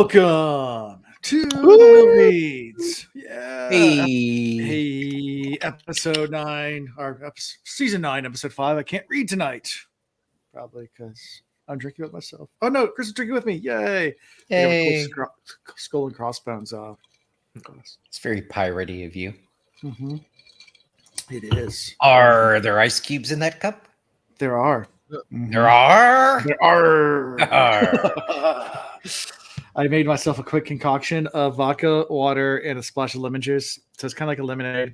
Welcome to the Will Reads. Yeah. Hey. Episode 9, or season 9, episode 5. I can't read tonight. Probably because I'm drinking with myself. Oh no, Chris is drinking with me. Yay. Hey. Skull and crossbones. It's very piratey of you. Mm-hmm. It is. Are there ice cubes in that cup? There are. Mm-hmm. There are? There are. I made myself a quick concoction of vodka, water, and a splash of lemon juice. So it's kind of like a lemonade.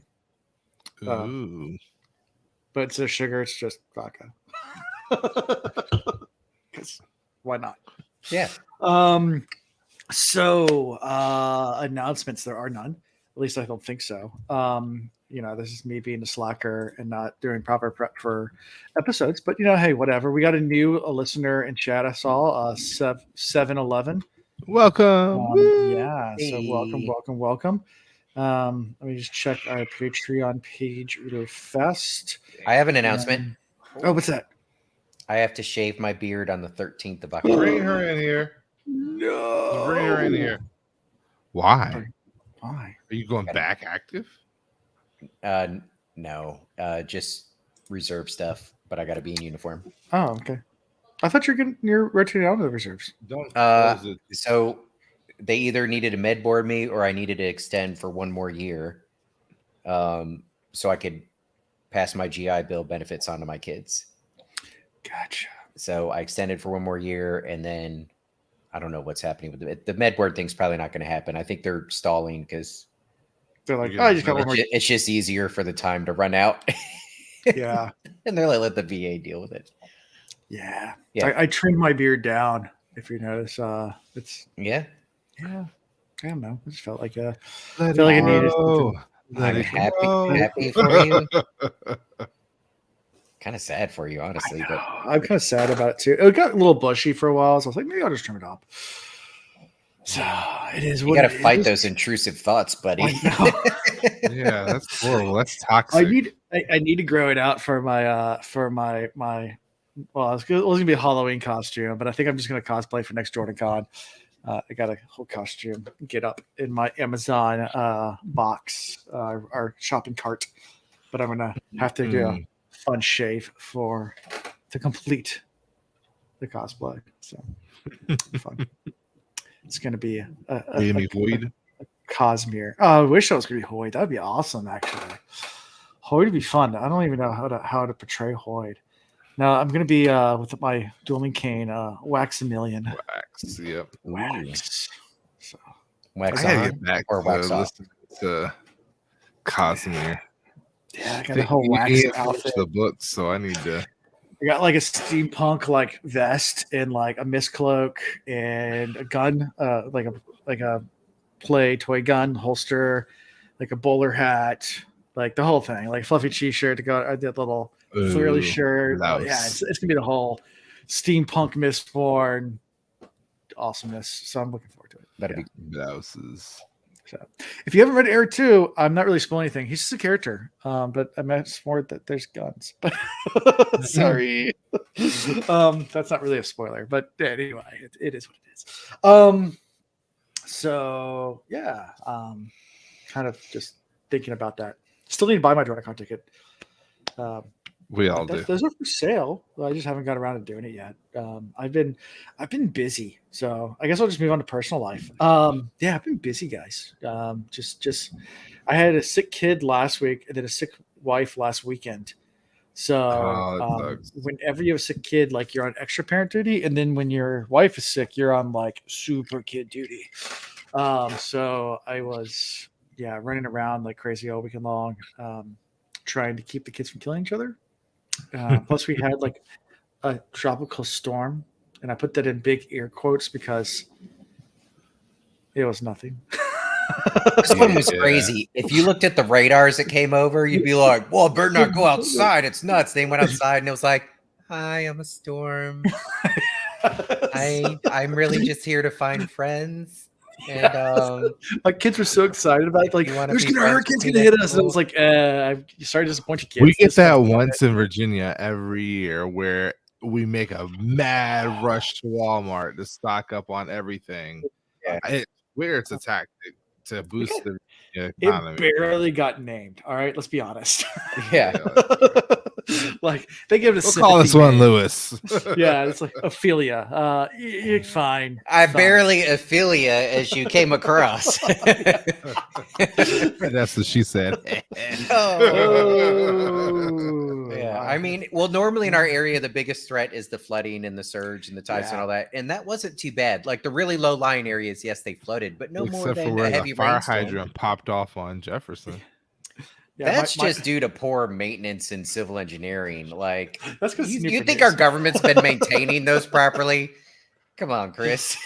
Ooh. But instead of sugar, it's just vodka. Because why not? Yeah. So announcements, there are none. At least I don't think so. This is me being a slacker and not doing proper prep for episodes. But hey, whatever. We got a new listener in chat. I saw 711. Welcome. Yeah. So welcome. Let me just check our Patreon page really fast. I have an announcement. What's that? I have to shave my beard on the 13th of October. Bring her in here. No. Bring her in here. Why? Why? Are you going back active? No. Just reserve stuff, but I got to be in uniform. Oh, okay. I thought you're rotating out of the reserves. Don't So they either needed to med board me or I needed to extend for one more year, so I could pass my GI Bill benefits on to my kids. Gotcha. So I extended for one more year, and then I don't know what's happening with the med board thing's probably not going to happen. I think they're stalling because they're like, I just got one more. It's just easier for the time to run out. Yeah. And they're like, let the VA deal with it. Yeah. Yeah. I trimmed my beard down. If you notice, it's yeah. I don't know. I just felt like I Let feel like I needed go. I'm happy for you. Kind of sad for you, honestly. But I'm kind of sad about it too. It got a little bushy for a while, so I was like, maybe I'll just trim it up. So it is. You got to fight those intrusive thoughts, buddy. Yeah, that's horrible. That's toxic. I need to grow it out for my well, it's gonna be a Halloween costume, but I think I'm just gonna cosplay for next Jordan Con. I got a whole costume get up in my Amazon box or shopping cart, but I'm gonna have to do a fun shave to complete the cosplay. So fun. It's gonna be a Void. Cosmere. Oh, I wish I was gonna be Hoyd. That'd be awesome, actually. Hoyd would be fun. I don't even know how to portray Hoyd. No, I'm gonna be with my dueling cane, Waxamillion. Wax, yep. Wax. So wax I gotta on get back or to wax off. listen to Cosmere. Yeah, I got a whole wax outfit. The books, so I need to. I got like a steampunk like vest and like a mist cloak and a gun, like a toy gun holster, like a bowler hat, like the whole thing, like fluffy t-shirt to go. I did a little frilly shirt. Yeah, it's gonna be the whole steampunk Mistborn awesomeness. So I'm looking forward to it. That'll be blouses. So, if you haven't read Air 2, I'm not really spoiling anything. He's just a character, but I meant more that there's guns. Sorry, that's not really a spoiler. But anyway, it is what it is. So yeah, kind of just thinking about that. Still need to buy my DroidCon ticket. We all do. Those are for sale. I just haven't got around to doing it yet. I've been busy, so I guess I'll just move on to personal life. Yeah, I've been busy, guys. Just I had a sick kid last week and then a sick wife last weekend. So whenever you have a sick kid, like you're on extra parent duty, and then when your wife is sick, you're on like super kid duty. So I was running around like crazy all weekend long, trying to keep the kids from killing each other. Plus, we had like a tropical storm, and I put that in big air quotes because it was nothing. This one was crazy. If you looked at the radars that came over, you'd be like, well, I better not go outside. It's nuts. They went outside, and it was like, hi, I'm a storm. I'm really just here to find friends. And my kids were so excited about it. Like, there's gonna hurricane's gonna hit us. And I was like, I'm sorry to disappoint you kids. We get that once in Virginia every year where we make a mad rush to Walmart to stock up on everything. It's weird. It's a tactic to boost the It economy. barely got named. All right, let's be honest. Yeah. Like they give it a We'll call this sympathy one name. Lewis. Yeah, it's like Ophelia. You're fine. I fine. barely Ophelia as you came across. That's what she said. Oh, Yeah, I mean, well, normally in our area, the biggest threat is the flooding and the surge and the tides and all that, and that wasn't too bad. Like the really low-lying areas, yes, they flooded, but no more Except for than a where heavy the fire rainstorm. hydrant popped off on Jefferson. yeah, That's just due to poor maintenance and civil engineering. Like, that's because you think our government's been maintaining those properly? Come on, Chris.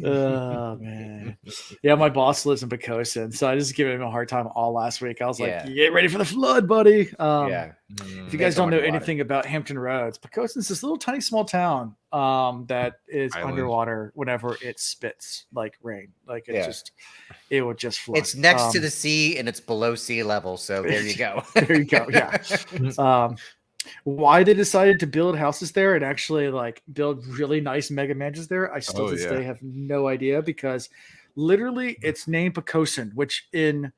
Oh man, yeah. My boss lives in Pocosin, so I just gave him a hard time all last week. I was like, Yeah. "Get ready for the flood, buddy." Yeah. If you guys don't know underwater. anything about Hampton Roads, Pocosin's this little tiny small town that is Island. underwater whenever it spits like rain. Like it Yeah. it would just flood. It's next to the sea and it's below sea level, so there you go. There you go. Yeah. Why they decided to build houses there and actually like build really nice mega mansions there, I still to this day have no idea, because literally it's named Pocosin, which in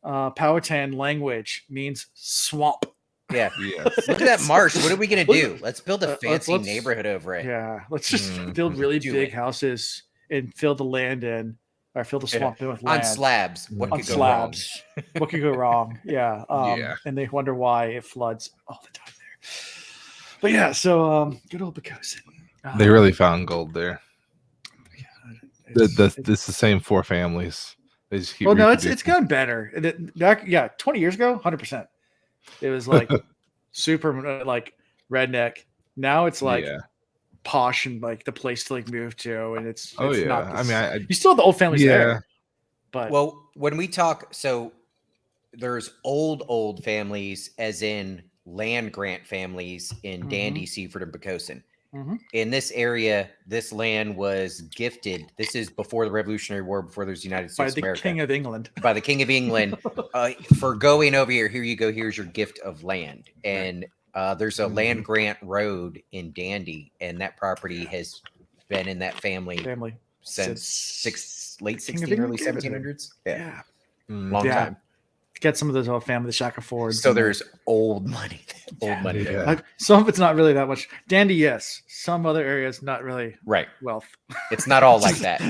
Powhatan language means swamp. Yeah. Yeah. Look at that marsh. What are we gonna do? Let's build a let's- fancy let's- neighborhood over it. Yeah, let's just build really Do big it. houses and fill the land in, or fill the swamp in with On land. slabs. What On could go wrong? slabs. What could go wrong? Yeah. Yeah. And they wonder why it floods all the time there. But yeah, so good old Pocosin. They really found gold there. It's- This is the same 4 families. They just keep well, no, it's reproducing. gotten better. Back 20 years ago, 100%. It was like super like redneck. Now it's like Yeah. posh and like the place to like move to, and it's Oh yeah. not I mean, you still have the old families Yeah. there, but Well, when we talk, so there's old families, as in land grant families in Dandy, Seaford, and Pocosin. Mhm. In this area, this land was gifted. This is before the Revolutionary War, before there's the United by States the of America. King of England. By the King of England for going over here. Here you go. Here's your gift of land. And there's a land grant road in Dandy, and that property has been in that family since late King of 16, early England. 1700s. Yeah, Mm. long Yeah. time. Get some of those old families Shack affords. So there's old money. Yeah. there. Some of it's not really that much. Dandy, yes. Some other areas not really Right. wealth. It's not all like that.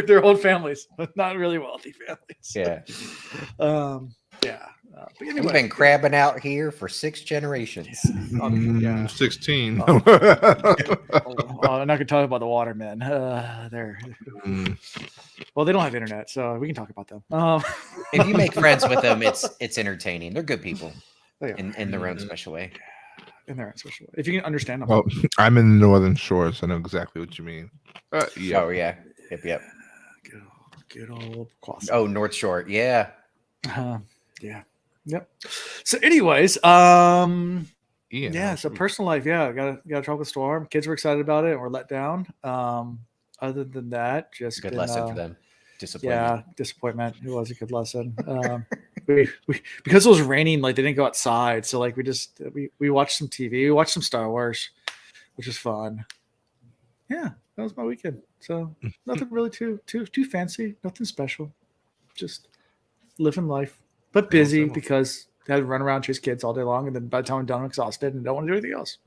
they're old families, but not really wealthy families. Yeah. Yeah. But We've anyway, been crabbing out here for 6 generations. yeah. 16. I'm not gonna talk about the watermen. They're Mm. well, they don't have internet, so we can talk about them. If you make friends with them, it's entertaining. They're good people They are, in their own special way. in their own special way. If you can understand them. Well, I'm in the northern shores. I know exactly what you mean. Yeah. Oh yeah. Yep. Good old Quasi. Oh, North Shore. Yeah. Yeah. Yep. So, anyways, Ian, yeah. So personal life, yeah. Got a tropical storm. Kids were excited about it, and we're let down. Other than that, just Good been, lesson for them. Disappointment. Yeah, disappointment. It was a good lesson. We because it was raining, like they didn't go outside, so like we watched some TV, we watched some Star Wars, which was fun. Yeah, that was my weekend. So nothing really too fancy, nothing special, just living life, but busy because I had to run around chase kids all day long, and then by the time I'm done, I'm exhausted and don't want to do anything else.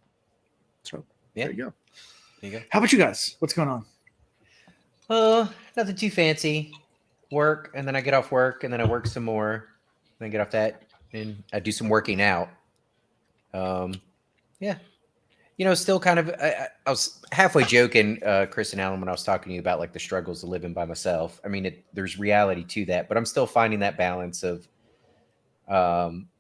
So there you go. There you go. How about you guys? What's going on? Nothing too fancy. Work, and then I get off work, and then I work some more. Then I get off that, and I do some working out. Yeah. Still kind of, I was halfway joking, Chris and Alan, when I was talking to you about like the struggles of living by myself. I mean, there's reality to that, but I'm still finding that balance of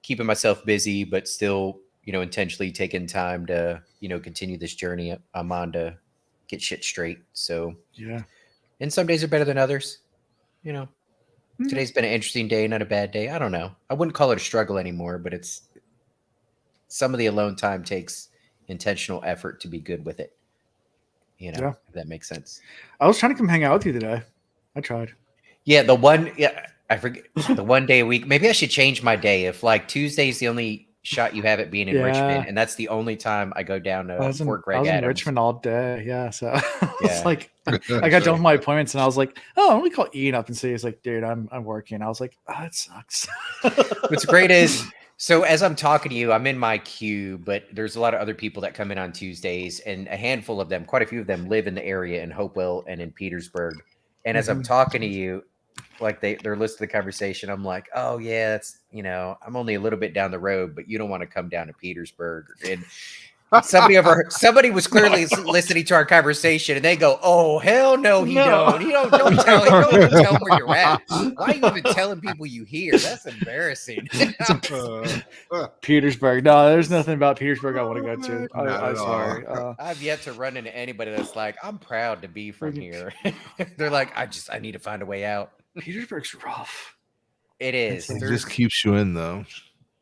keeping myself busy, but still, intentionally taking time to, continue this journey I'm on to get shit straight. So, Yeah. and some days are better than others. Today's been an interesting day, not a bad day. I don't know. I wouldn't call it a struggle anymore, but it's some of the alone time takes intentional effort to be good with it. If that makes sense. I was trying to come hang out with you today. I tried. Yeah, I forget the one day a week. Maybe I should change my day. If like Tuesday's the only shot you have it being in Yeah. Richmond, and that's the only time I go down to Fort I Greg was in Adams. Richmond all day. Yeah. So Yeah. it's like I got done with my appointments and I was like, oh, let me call Ian up and see. He's like, dude, I'm working. I was like, oh, it sucks. What's great is, so as I'm talking to you, I'm in my queue, but there's a lot of other people that come in on Tuesdays, and a handful of them, quite a few of them, live in the area in Hopewell and in Petersburg. And as I'm talking to you, like they're listening to the conversation, I'm like, oh yeah, that's, I'm only a little bit down the road, but you don't want to come down to Petersburg. And somebody was clearly listening to our conversation, and they go, "Oh hell no, he don't. Don't tell him where you're at. Why are you even telling people you here? That's embarrassing." Petersburg. No, there's nothing about Petersburg I want to go to. I'm sorry. I've yet to run into anybody that's like, "I'm proud to be from here." They're like, I need to find a way out." Petersburg's rough. It is. It just keeps you in though.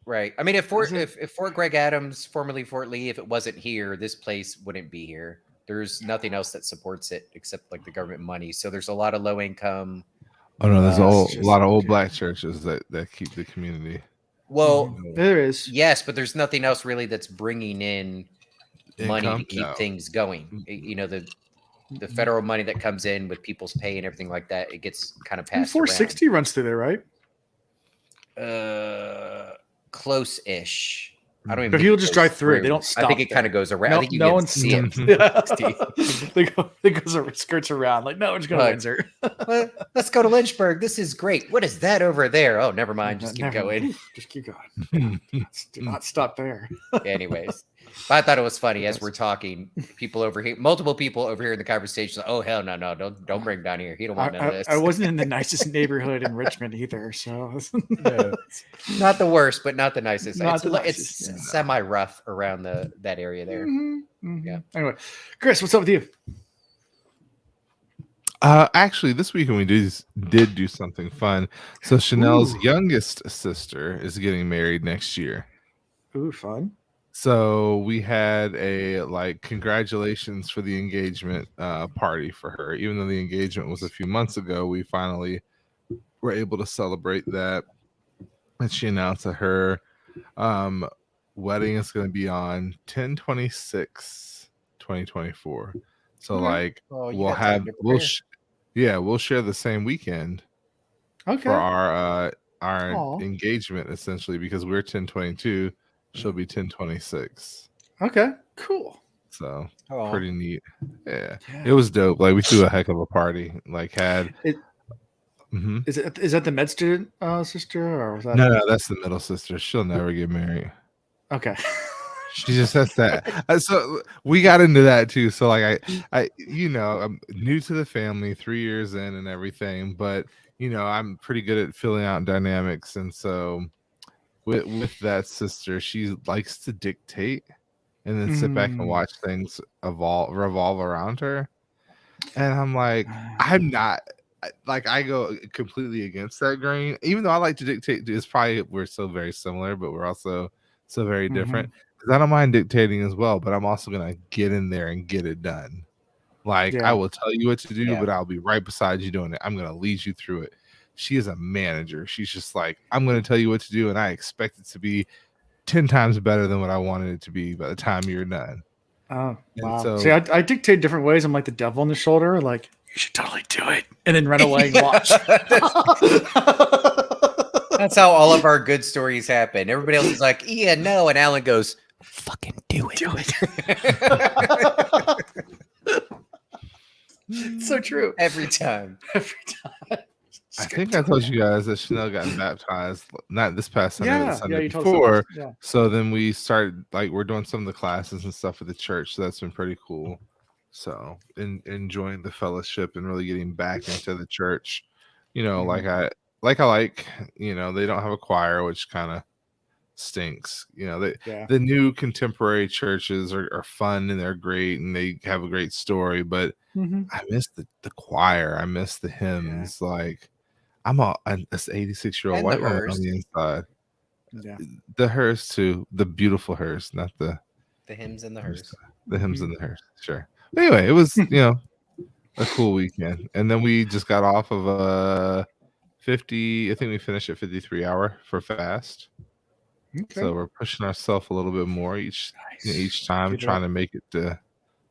Right. I mean, if Fort Greg Adams, formerly Fort Lee, if it wasn't here, this place wouldn't be here. There's nothing else that supports it except like the government money. So there's a lot of low income. Oh no, there's a lot of old black churches that keep the community. Well, there is. Yes, but there's nothing else really that's bringing in money to keep things going. The federal money that comes in with people's pay and everything like that, it gets kind of passed 460 runs through there, right? Close-ish. I don't even. But people just drive through. They don't stop. I think it kind of goes around. No, I think you can see it. They go skirts around. Like, no, we're just going to Windsor. Let's go to Lynchburg. This is great. What is that over there? Oh, never mind. Just keep going. Just keep going. Do not stop there. Anyways, but I thought it was funny as we're talking. Multiple people over here in the conversation. Oh hell no, don't bring down here. He don't want none of this. I wasn't in the nicest neighborhood in Richmond either, so not the worst, but not the nicest. It's semi rough around that area there. Yeah. Anyway, Chris, what's up with you? Actually, this weekend we did do something fun. So Chanel's youngest sister is getting married next year. Ooh, fun. So we had a congratulations for the engagement party for her. Even though the engagement was a few months ago, we finally were able to celebrate that. And she announced that her wedding is going to be on 10/26/2024. So we'll share the same weekend for our engagement, essentially, because we're 10/22. She'll be 10/26. Okay, cool. So pretty neat. Yeah, it was dope. Like, we threw a heck of a party. Is that the med student sister, or was that? No, that's the middle sister. She'll never get married. Okay. She just has that. So we got into that too. So I I'm new to the family, 3 years in and everything, but I'm pretty good at filling out dynamics, and so. With that sister, she likes to dictate and then sit back and watch things revolve around her. And I'm like, I'm not I go completely against that grain, even though I like to dictate. It's probably we're so very similar, but we're also so very different. Because I don't mind dictating as well, but I'm also gonna get in there and get it done. I will tell you what to do, but I'll be right beside you doing it. I'm gonna lead you through it. She is a manager. She's just like, I'm going to tell you what to do, and I expect it to be 10 times better than what I wanted it to be by the time you're done. Oh, wow. So, see, I dictate different ways. I'm like the devil on the shoulder, like, you should totally do it, and then run away and watch. That's how all of our good stories happen. Everybody else is like, yeah, no, and Alan goes, fucking do it. Do it. It's so true. Every time. I think I told you guys that Chanel got baptized, not this past Sunday, but the Sunday you before. Yeah. So then we started, we're doing some of the classes and stuff at the church. So that's been pretty cool. So enjoying the fellowship and really getting back into the church. I like, they don't have a choir, which kind of stinks. The new contemporary churches are fun and they're great and they have a great story, but I miss the choir. I miss the hymns. I'm this 86-year-old white woman on the inside. Yeah. The hearse too, the beautiful hearse, not the hymns and the hearse. The hymns and the hearse, sure. But anyway, it was a cool weekend, and then we just got off of a 50. I think we finished at 53 hour for fast. Okay. So we're pushing ourselves a little bit more each time, Keep it trying up. to make it to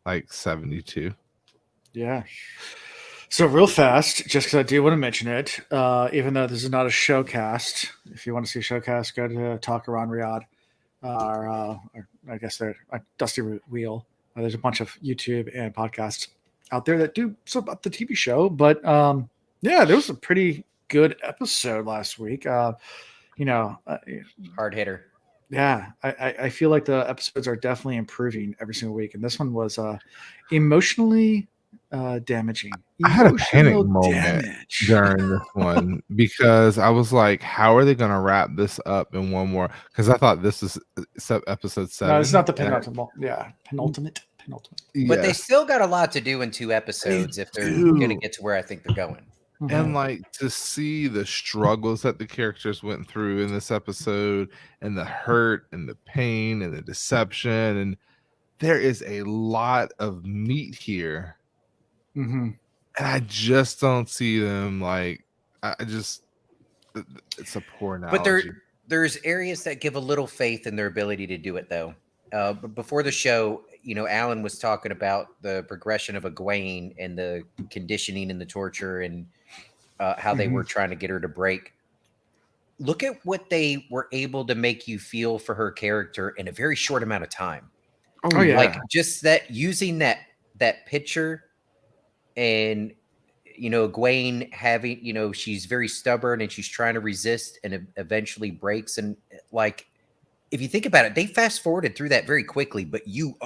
like 72. Yeah. So real fast, just because I do want to mention it, even though this is not a showcast, if you want to see a showcast, go to Tele'aran'rhiod, or I guess they're Dusty Wheel. There's a bunch of YouTube and podcasts out there that do stuff about the TV show. But yeah, there was a pretty good episode last week. You know, Hard hitter. yeah, I feel like the episodes are definitely improving every single week, and this one was emotionally damaging. I had a panic Emotional moment damage. during this one because I was like, how are they going to wrap this up in one more? Because I thought this is episode 7. No, it's not the and I- penultimate. Yeah, penultimate. But they yes. still got a lot to do in 2 episodes if they're do. going to get to where I think they're going. And like to see the struggles that the characters went through in this episode, and the hurt and the pain and the deception, and there is a lot of meat here, Mm-hmm. and I just don't see them like. I just, it's a poor analogy. But there's areas that give a little faith in their ability to do it, though. But before the show, Alan was talking about the progression of Egwene and the conditioning and the torture and how they were trying to get her to break. Look at what they were able to make you feel for her character in a very short amount of time. Oh yeah, Like just that, using that picture, and Egwene having, she's very stubborn and she's trying to resist and eventually breaks. And like, if you think about it, they fast forwarded through that very quickly, but you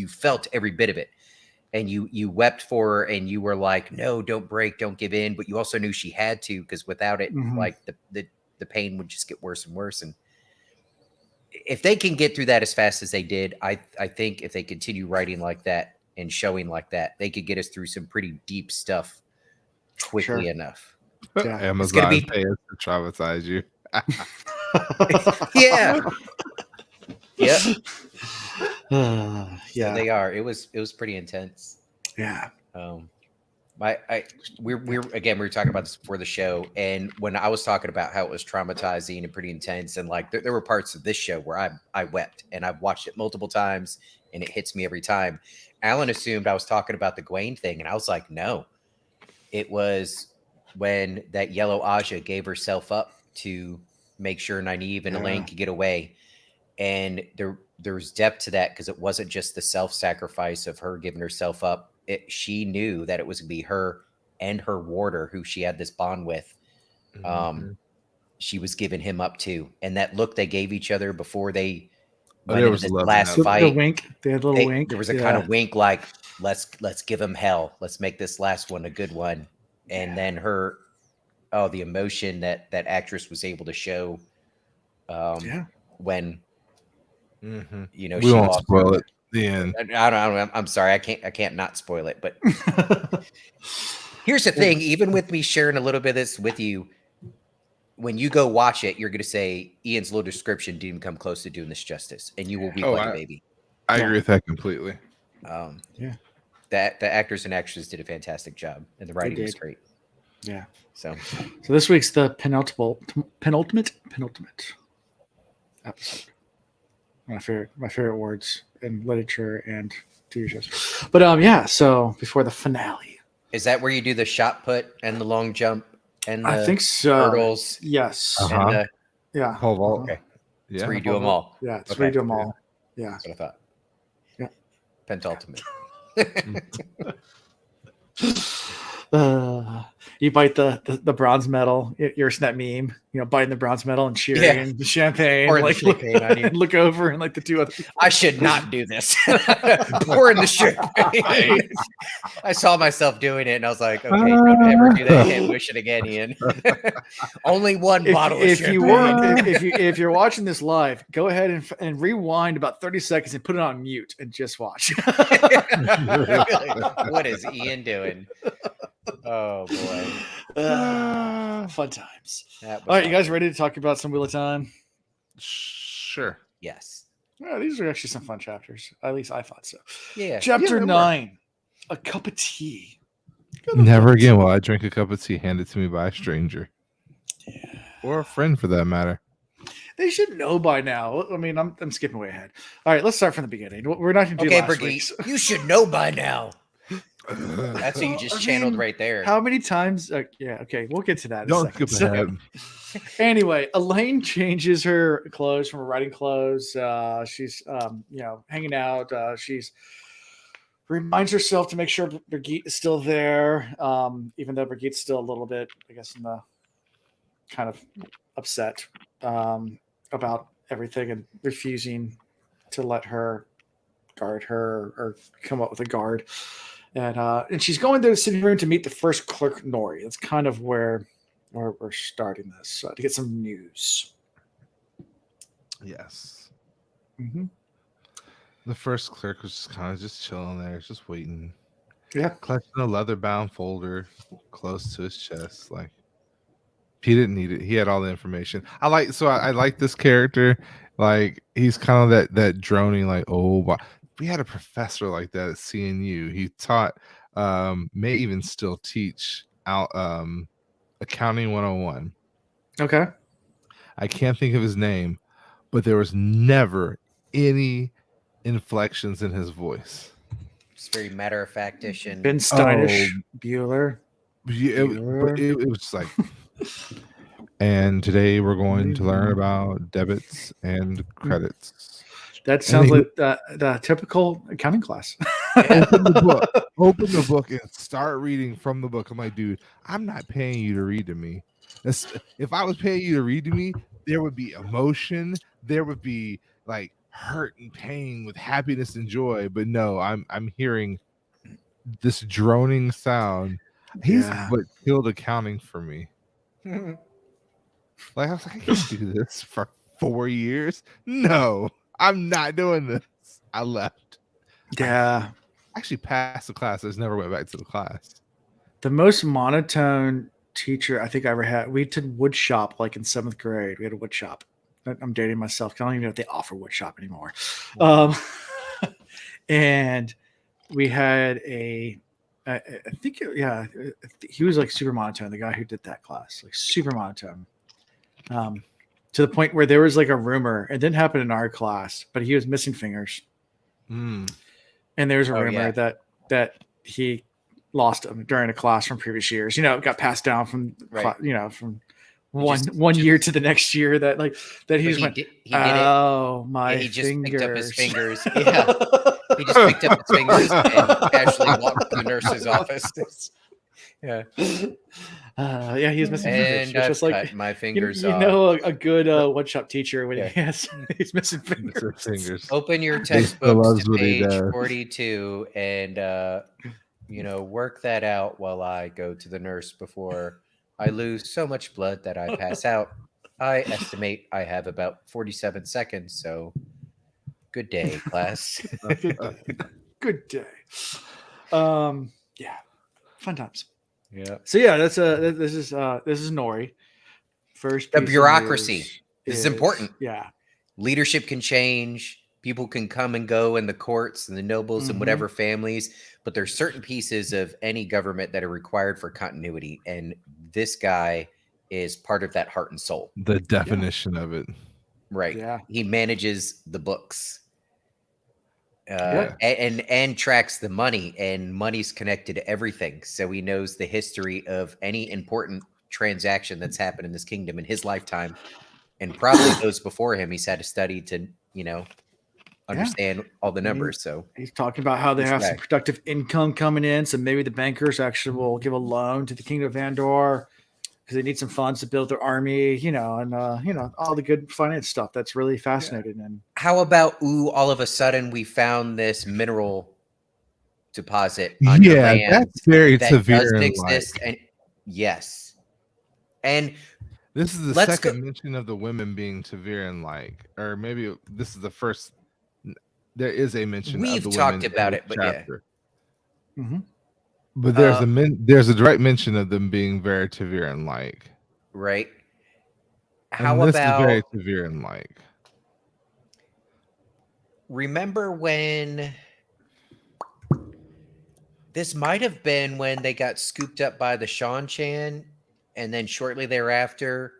felt every bit of it. And you wept for her, and you were like, no, don't break, don't give in. But you also knew she had to, because without it, like the pain would just get worse and worse. And if they can get through that as fast as they did, I think if they continue writing like that and showing like that, they could get us through some pretty deep stuff quickly enough. Yeah. Amazon pay us to traumatize you. Yeah. Yeah. Yeah, They are. It was pretty intense. yeah. We were talking about this before the show, and when I was talking about how it was traumatizing and pretty intense, and like there were parts of this show where I wept, and I've watched it multiple times, and it hits me every time. Alan assumed I was talking about the Egwene thing, and I was like, no, it was when that yellow Aja gave herself up to make sure Nynaeve and Elaine could get away, and there's depth to that, because it wasn't just the self-sacrifice of her giving herself up. She knew that it was going to be her and her warder, who she had this bond with. She was giving him up to, and that look they gave each other before they went into this last fight. The wink. They had a little wink. There was a kind of wink, like let's give him hell. Let's make this last one a good one. And then the emotion that actress was able to show. When we she won't lost spoil it. The end. I don't. I'm sorry. I can't not spoil it. But here's the thing: even with me sharing a little bit of this with you, when you go watch it, you're going to say Ian's little description didn't even come close to doing this justice, and you will weep like a baby. I agree with that completely. That the actors and actresses did a fantastic job, and the writing was great. Yeah. So this week's the penultimate episode. My favorite words in literature and TV shows. But so before the finale. Is that where you do the shot put and the long jump and the I think so. hurdles? Yes. And yeah. Pole vault. Okay. Yeah. That's where you do them all. Yeah, it's where you do them all. Yeah. That's what I thought. Yeah. Pentultimate. You bite the bronze medal. You're that meme, biting the bronze medal and cheering the champagne, or champagne on you. Look over and like the two other people. I should not do this. Pouring the champagne. I saw myself doing it, and I was like, okay, don't ever do that. Can't wish it again, Ian. Only one bottle of champagne. If you're watching this live, go ahead and rewind about 30 seconds and put it on mute and just watch. What is Ian doing? Oh boy. Fun times. All right, you guys ready to talk about some Wheel of Time? Sure. Yes. Yeah, these are actually some fun chapters. At least I thought so. Yeah. Chapter 9. A cup of tea. Never again will I drink a cup of tea handed to me by a stranger. Yeah. Or a friend, for that matter. They should know by now. I mean, I'm skipping way ahead. All right, let's start from the beginning. We're not going to do Okay, last Brigitte, week's. you should know by now. Don't That's what you Well, just I channeled mean, right there. How many times? Yeah, okay, we'll get to that in a second. skip ahead. Anyway, Elaine changes her clothes from her riding clothes. She's, hanging out. She's reminds herself to make sure Brigitte is still there, even though Brigitte's still a little bit, I guess, in the kind of upset about everything and refusing to let her guard her or come up with a guard. And she's going to the sitting room to meet the first clerk, Nori. That's kind of where we're starting this to get some news. Yes. Mm-hmm. The first clerk was just kind of just chilling there, just waiting. Yeah. Clutching a leather-bound folder close to his chest. Like, he didn't need it. He had all the information. I like this character. Like, he's kind of that droning, like, oh, wow. We had a professor like that at CNU. He taught, may even still teach out Accounting 101. Okay. I can't think of his name, but there was never any inflections in his voice. It's very matter of factish and Ben Steinish, Bueller. Yeah, it was just like, and today we're going to learn about debits and credits. That sounds like the typical accounting class. Open the book and start reading from the book. I'm like, dude, I'm not paying you to read to me. If I was paying you to read to me, there would be emotion. There would be like hurt and pain with happiness and joy. But no, I'm hearing this droning sound. He's what killed accounting for me. Like, I was like, I can't do this for 4 years. No, I'm not doing this. I left. Yeah. I actually passed the class. I just never went back to the class. The most monotone teacher I think I ever had. We did wood shop like in 7th grade. We had a wood shop. I'm dating myself. I don't even know if they offer wood shop anymore. And we had I think, he was like super monotone. The guy who did that class, like super monotone. To the point where there was like a rumor. It didn't happen in our class, but he was missing fingers. And there's a rumor that he lost them during a class from previous years. You know, it got passed down from from one year to the next year. That he just went. He just picked up his fingers. Yeah, he just picked up his fingers and casually walked to the nurse's office. Yeah. He was missing fingers. And just cut my fingers you off. know a good woodshop teacher when he's missing fingers. Open your textbooks to page 42 and work that out while I go to the nurse before I lose so much blood that I pass out. I estimate I have about 47 seconds, so good day, class. Good day. Fun times. Yeah. So this is Nori. First, the bureaucracy. This is important. Yeah. Leadership can change. People can come and go in the courts and the nobles and whatever families, but there's certain pieces of any government that are required for continuity. And this guy is part of that heart and soul. The definition of it. Right. Yeah. He manages the books. And tracks the money, and money's connected to everything. So he knows the history of any important transaction that's happened in this kingdom in his lifetime, and probably those before him. He's had to study to, understand all the numbers. So he's talking about how they have some productive income coming in. So maybe the bankers actually will give a loan to the Kingdom of Andor because they need some funds to build their army, and all the good finance stuff. That's really fascinating. Yeah. And how about, all of a sudden we found this mineral deposit on your land that's very that severe doesn't exist. And yes. And this is the second mention of the women being Taviran like, or maybe this is the first. There is a mention. We've talked about it, but chapter. Yeah. Mm-hmm. But there's a direct mention of them being very Taviran like. Right. How about this is very Taviran like? Remember when this might have been when they got scooped up by the Shan Chan, and then shortly thereafter,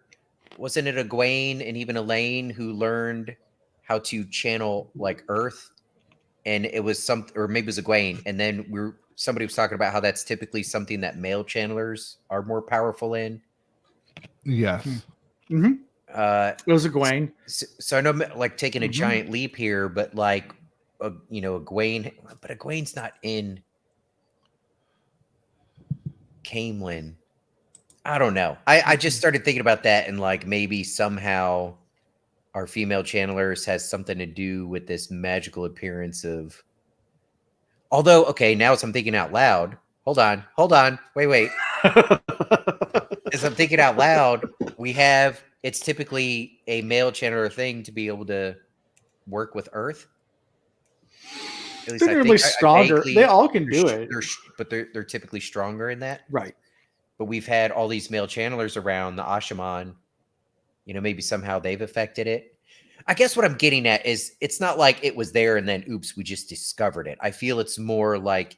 wasn't it Egwene and even Elaine who learned how to channel like Earth? And it was or maybe it was Egwene. And then somebody was talking about how that's typically something that male channelers are more powerful in. Yes. Mm-hmm. Uh, It was Egwene. so I know, like taking a giant leap here, but like, Egwene, but Egwene's not in Camelin. I don't know. I just started thinking about that, and like maybe somehow our female channelers has something to do with this magical appearance of. Although, okay, now as I'm thinking out loud, hold on, wait. As I'm thinking out loud, it's typically a male channeler thing to be able to work with Earth. At least They're I normally think stronger. They all can do it. They're typically stronger in that. Right. But we've had all these male channelers around the Ashaman. Maybe somehow they've affected it. I guess what I'm getting at is it's not like it was there and then, oops, we just discovered it. I feel it's more like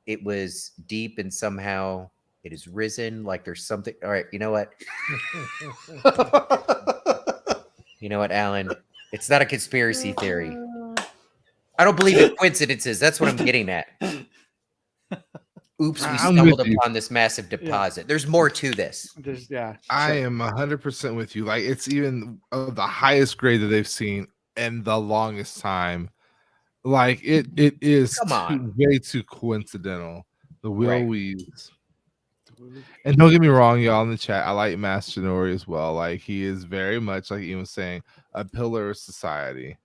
it was deep and somehow it has risen. Like there's something. All right, you know what? You know what, Alan? It's not a conspiracy theory. I don't believe in coincidences. That's what I'm getting at. Oops, we stumbled upon this massive deposit. Yeah. There's more to this. I am 100% with you. Like it's even of the highest grade that they've seen in the longest time. Like it is way too coincidental. The will weaves. And don't get me wrong, y'all in the chat. I like Master Nori as well. Like he is very much, like Ian was saying, a pillar of society.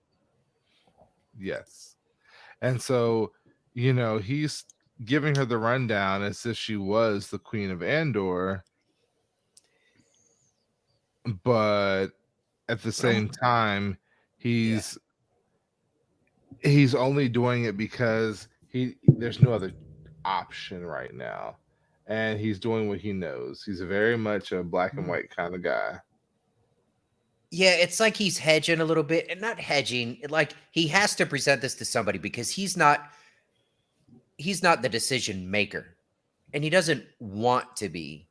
Yes. And so, he's giving her the rundown as if she was the Queen of Andor. But at the same time, he's only doing it because there's no other option right now. And he's doing what he knows. He's very much a black and white kind of guy. Yeah, it's like he's hedging a little bit, and not hedging. Like he has to present this to somebody because he's not the decision maker, and he doesn't want to be.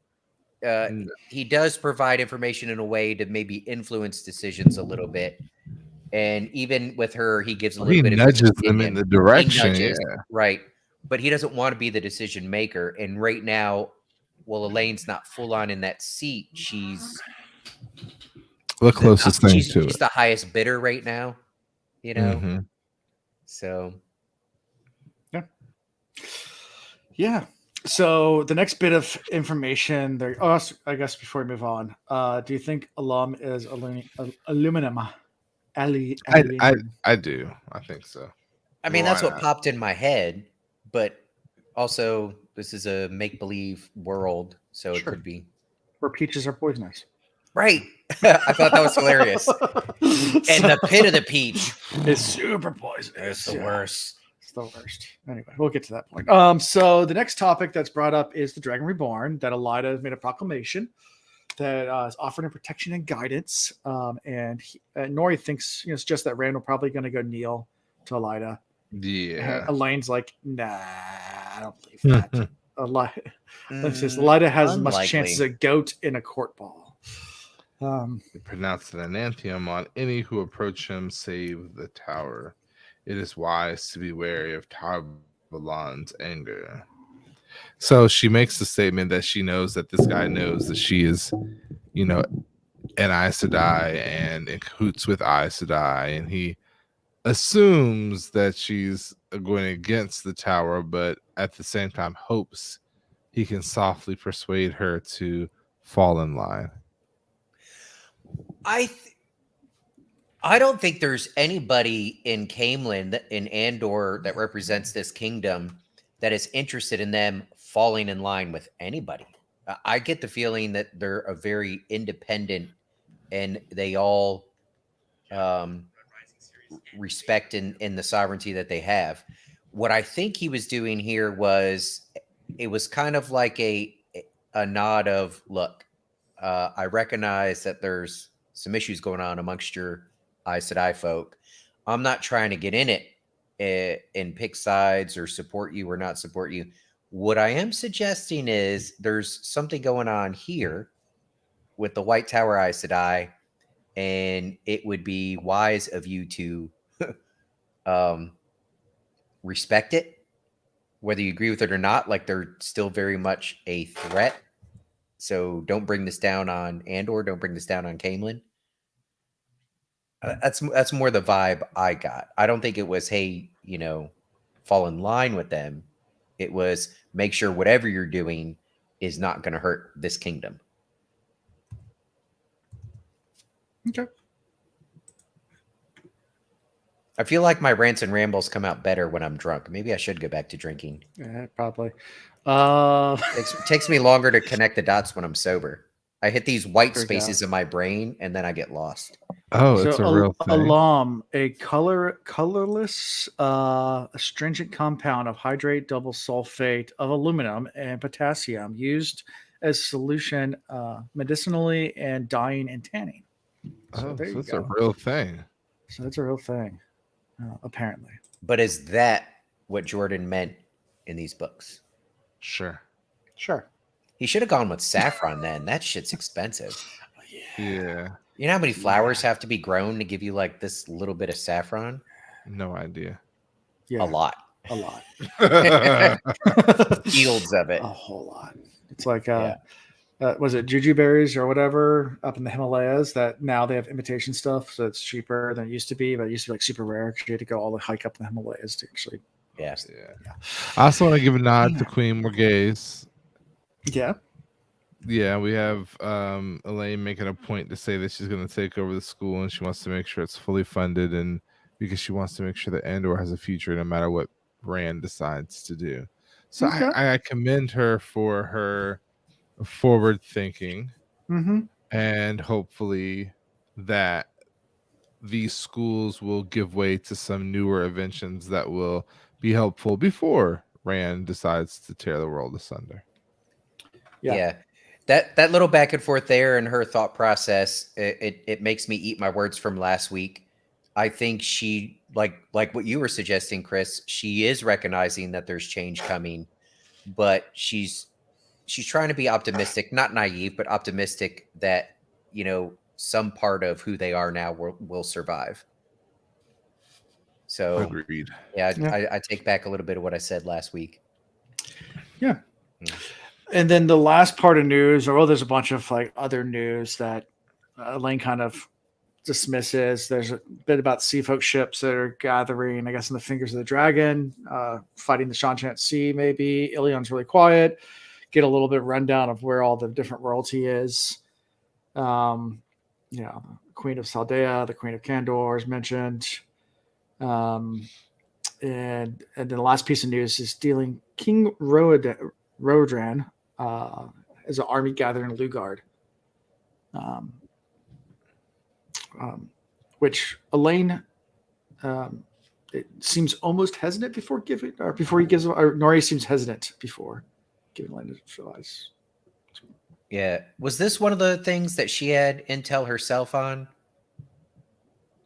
He does provide information in a way to maybe influence decisions a little bit, and even with her, he gives a little bit. He nudges them in the direction, right? But he doesn't want to be the decision maker. And right now, Elaine's not full on in that seat. She's the closest thing to it. She's the highest bidder right now, So, yeah. So the next bit of information there. Oh, I guess before we move on, do you think alum is aluminum? I do. I think so. I mean, that's what popped in my head, but also this is a make-believe world, so it could be. Where peaches are poisonous. Right. I thought that was hilarious. And the pit of the peach is super poisonous. It's the worst. It's the worst. Anyway, we'll get to that point. So the next topic that's brought up is the Dragon Reborn, that Elaida has made a proclamation that is offering protection and guidance. And Nori thinks, it's just that Rand will probably going to go kneel to Elaida. Yeah. Elaine's like, nah, I don't believe that. Elaida has as much chance as a goat in a court ball. He pronounced an anathema on any who approach him save the tower. It is wise to be wary of Tarvalon's anger. So she makes the statement that she knows that this guy knows that she is, an Aes Sedai and in cahoots with Aes Sedai, and he assumes that she's going against the tower, but at the same time hopes he can softly persuade her to fall in line. I don't think there's anybody in Camelin, in Andor, that represents this kingdom that is interested in them falling in line with anybody. I get the feeling that they're a very independent, and they all respect in the sovereignty that they have. What I think he was doing here was, it was kind of like a nod of, look, I recognize that there's some issues going on amongst your Aes Sedai folk. I'm not trying to get in it and pick sides or support you or not support you. What I am suggesting is there's something going on here with the White Tower Aes Sedai, and it would be wise of you to respect it, whether you agree with it or not. Like, they're still very much a threat. So don't bring this down on Andor. Don't bring this down on Camelin. That's more the vibe I got. I don't think it was, hey, fall in line with them. It was, make sure whatever you're doing is not going to hurt this kingdom. Okay. I feel like my rants and rambles come out better when I'm drunk. Maybe I should go back to drinking. Yeah, probably. Takes me longer to connect the dots when I'm sober. I hit these white There we go. spaces in my brain, and then I get lost. Oh, it's a real thing. Alum, a colorless astringent compound of hydrate double sulfate of aluminum and potassium used as solution medicinally and dyeing and tanning. So there you that's go. a real thing. So that's a real thing, apparently. But is that what Jordan meant in these books? Sure. He should have gone with saffron then. That shit's expensive. Yeah. You know how many flowers have to be grown to give you like this little bit of saffron? No idea. Yeah, A lot. Fields of it. A whole lot. It's like Yeah. Was it juju berries or whatever up in the Himalayas that now they have imitation stuff, so it's cheaper than it used to be, but it used to be like super rare because you had to go all the hike up in the Himalayas to actually. Yeah. I also want to give a nod to Queen Morghese. Yeah. Yeah, we have Elaine making a point to say that she's going to take over the school and she wants to make sure it's fully funded, and because she wants to make sure that Andor has a future no matter what Rand decides to do. So Okay. I commend her for her forward thinking, and hopefully that these schools will give way to some newer inventions that will be helpful before Rand decides to tear the world asunder. Yeah. That little back and forth there and her thought process, it makes me eat my words from last week. I think she, like what you were suggesting, Chris, she is recognizing that there's change coming, but she's trying to be optimistic, not naive, but optimistic that, some part of who they are now will survive. So Agreed. Yeah, I take back a little bit of what I said last week. Yeah. And then the last part of news, there's a bunch of like other news that Elaine kind of dismisses. There's a bit about sea folk ships that are gathering, I guess, in the fingers of the dragon, fighting the Shan-Chant Sea, maybe. Ilion's really quiet. Get a little bit rundown of where all the different royalty is. Queen of Saldea, the Queen of Kandor is mentioned. And then the last piece of news is dealing King Rodran as an army gathering in Lugard, which Elaine it seems almost hesitant before giving, or before he gives, or Nori seems hesitant before giving Elaine his advice. Yeah, was this one of the things that she had intel herself on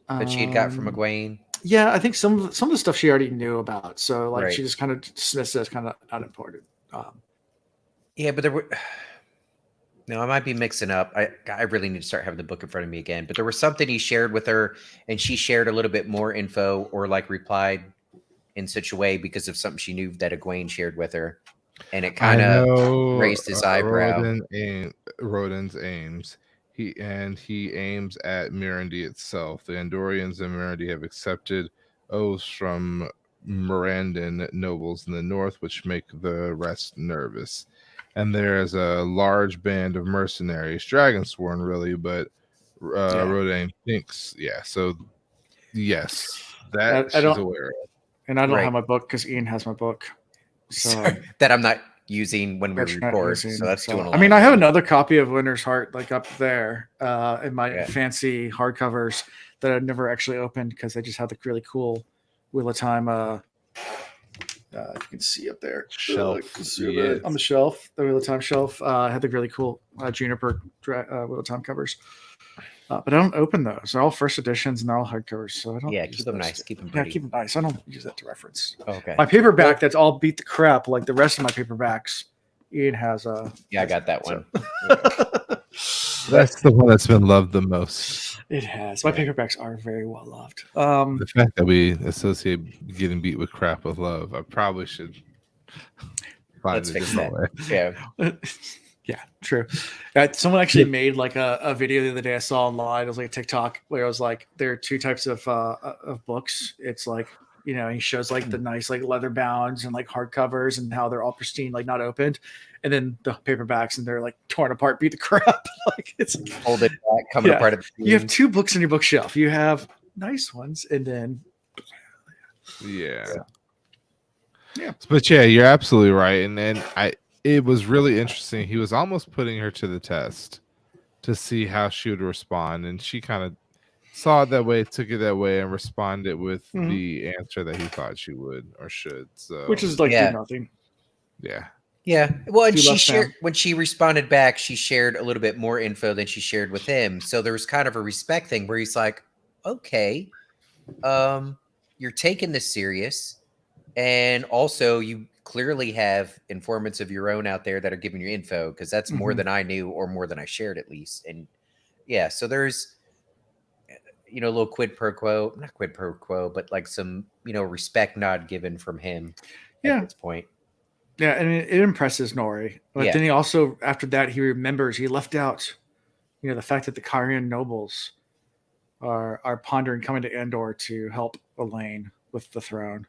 that she had got from Egwene? Yeah, I think some of the stuff she already knew about, so like Right. she just kind of dismissed it as kind of not important. Yeah, but there were. No, I might be mixing up. I really need to start having the book in front of me again. But there was something he shared with her, and she shared a little bit more info, or like replied in such a way because of something she knew that Egwene shared with her, and it kind of raised his eyebrow. Rodin's aims. He aims at Mirandy itself. The Andorians and Mirandy have accepted oaths from Mirandan nobles in the north, which make the rest nervous. And there's a large band of mercenaries, Dragonsworn really, but Rodin thinks, so yes, that she's aware of. And I don't have my book because Ian has my book. So that I'm not using when we record. So that's doing a lot. I mean, I have another copy of Winter's Heart like up there in my fancy hardcovers that I've never actually opened because I just have the really cool Wheel of Time you can see up there shelf on the shelf, the Wheel of Time shelf. I had the really cool Juniper Wheel of Time covers, but I don't open those. They're all first editions and they're all hardcovers, so I don't. Keep them nice. Keep them pretty. Yeah, keep them nice. I don't use that to reference. Okay. My paperback that's all beat the crap like the rest of my paperbacks. Ian has I got that one. That's the one that's been loved the most. It has. My paperbacks are very well loved. The fact that we associate getting beat with crap with love, I probably should find Let's a fix different that. way. Yeah. Yeah, true. Someone actually made like a video the other day I saw online. It was like a TikTok where it was like there are two types of books. It's like, you know, he shows like the nice like leather bounds and like hardcovers and how they're all pristine, like not opened, and then the paperbacks and they're like torn apart, beat the crap. Like it's Folded back, coming Yeah. apart at the you have seams. 2 books in your bookshelf. You have nice ones, and then Yeah. Yeah. But yeah, you're absolutely right. And then it was really interesting. He was almost putting her to the test to see how she would respond. And she kind of saw it that way, took it that way, and responded with Mhm. the answer that he thought she would or should. So which is like Yeah. do nothing. yeah. Yeah. Well, and Do she left shared town. when she responded back, she shared a little bit more info than she shared with him. So there was kind of a respect thing where he's like, okay, you're taking this serious. And also you clearly have informants of your own out there that are giving you info because that's more Mhm. than I knew or more than I shared at least. And yeah, so there's a little quid pro quo, not quid pro quo, but like some, respect nod given from him Yeah. at this point. Yeah, and it impresses Nori. But Yeah. then he also, after that, he remembers he left out, the fact that the Kyrian nobles are pondering coming to Andor to help Elaine with the throne.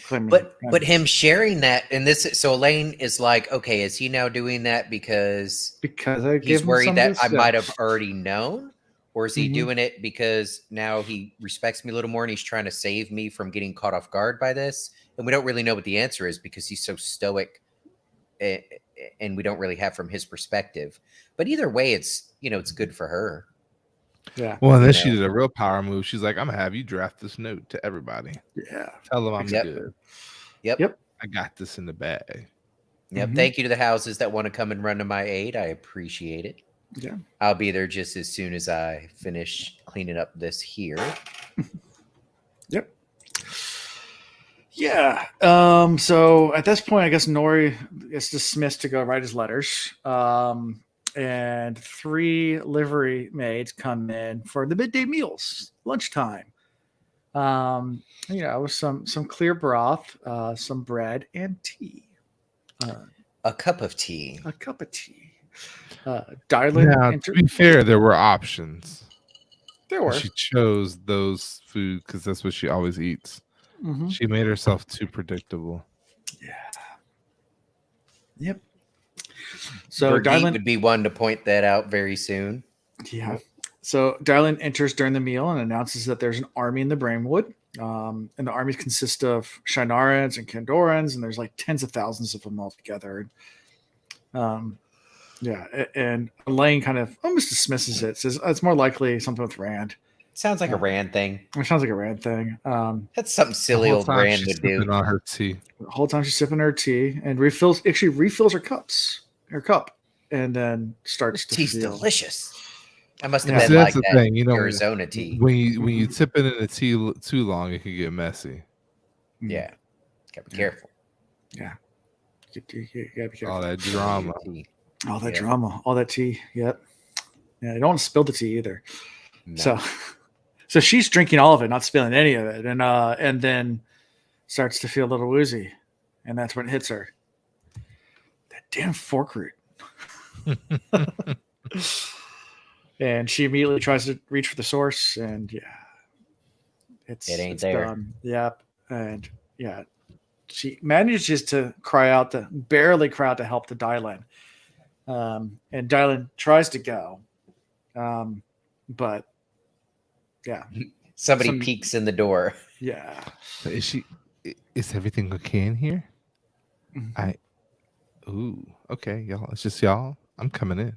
Claiming- But him sharing that, and so Elaine is like, okay, is he now doing that because because I gave he's him worried some that of I this might stuff. have already known? Or is he Mhm. doing it because now he respects me a little more and he's trying to save me from getting caught off guard by this? And we don't really know what the answer is because he's so stoic and we don't really have from his perspective. But either way, it's good for her. Yeah, Well, and then You she know. did a real power move. She's like, I'm gonna have you draft this note to everybody. yeah, Tell them I'm Exactly. good. Yep. I got this in the bag. Yep. Mhm. Thank you to the houses that want to come and run to my aid. I appreciate it. yeah. I'll be there just as soon as I finish cleaning up this here. Yep. Yeah. So at this point, I guess Nori is dismissed to go write his letters. And 3 livery maids come in for the midday meals, lunchtime. With some clear broth, some bread, and tea. A cup of tea. A cup of tea. Darlin Now, to be fair, there were options. There were. She chose those food because that's what she always eats. Mhm. She made herself too predictable. Yep. So Birgit Darlin, would be one to point that out very soon. yeah. So Darlin enters during the meal and announces that there's an army in the Brainwood. And the armies consist of Shinarans and Kandorans, and there's like tens of thousands of them all together. And Elaine kind of almost dismisses it. Says it's more likely something with Rand. Sounds like a Rand thing. It sounds like a Rand thing. That's something silly The whole old time Rand she's would do. sipping on her tea. The whole time she's sipping her tea and refills her cup, and then starts to Tea's feel. delicious. I must have Yeah. been See, like that's the that thing, Arizona tea. when you tip it in the tea too long, it can get messy. Yeah. Gotta be careful. You gotta be careful. All that drama. Tea. All that Yeah. drama, all that tea. Yep. Yeah, you don't want to spill the tea either. No. So she's drinking all of it, not spilling any of it, and then starts to feel a little woozy, and that's when it hits her. That damn fork root. And she immediately tries to reach for the source, and it ain't there. done. Yep, and she manages to barely cry out to help to Dylan. And Dylan tries to go, but Somebody peeks in the door. yeah. Is everything okay in here? Okay, y'all. It's just y'all. I'm coming in.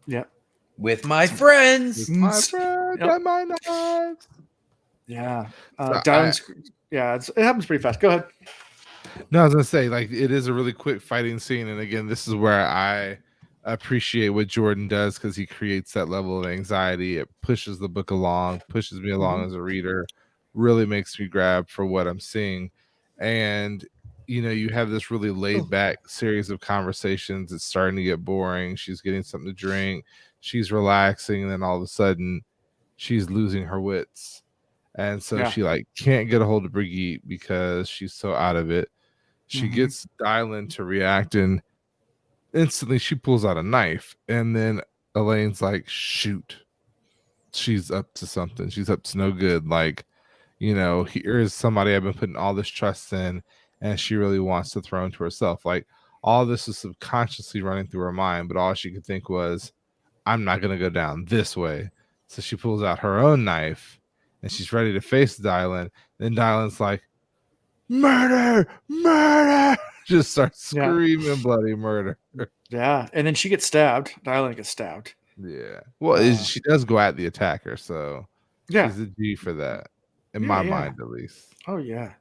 Yep. With my friends. My friend Yep. and my knives. Yeah. So Dylan's. It happens pretty fast. Go ahead. No, I was gonna say, like, it is a really quick fighting scene, and again, this is where I appreciate what Jordan does because he creates that level of anxiety. It pushes the book along, pushes me along as a reader, really makes me grab for what I'm seeing. And you have this really laid back series of conversations. It's starting to get boring. She's getting something to drink. She's relaxing. And then all of a sudden she's losing her wits. And so she like can't get a hold of Brigitte because she's so out of it. She gets Dylan to react, and instantly she pulls out a knife. And then Elaine's like, shoot, she's up to something. She's up to no good. Like, here is somebody I've been putting all this trust in, and she really wants to throw into herself. Like, all this is subconsciously running through her mind, but all she could think was, I'm not going to go down this way. So she pulls out her own knife, and she's ready to face Dylan. Then Dylan's like, murder, murder, just starts screaming bloody murder. Yeah, and then she gets stabbed. Dylan gets stabbed. Yeah. Well, she does go at the attacker, so she's a G for that, in my mind at least. Oh, yeah.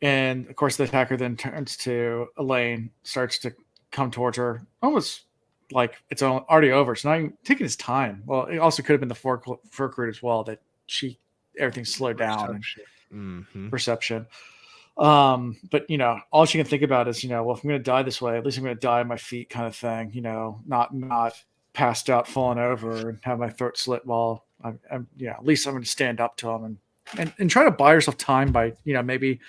And, of course, the attacker then turns to Elaine, starts to come towards her, almost like it's already over. So not even taking his time. Well, it also could have been the fur crew as well, that everything slowed down. Perception. But, all she can think about is, well, if I'm going to die this way, at least I'm going to die on my feet kind of thing, not passed out, falling over and have my throat slit while I'm at least I'm going to stand up to him and try to buy herself time by, maybe,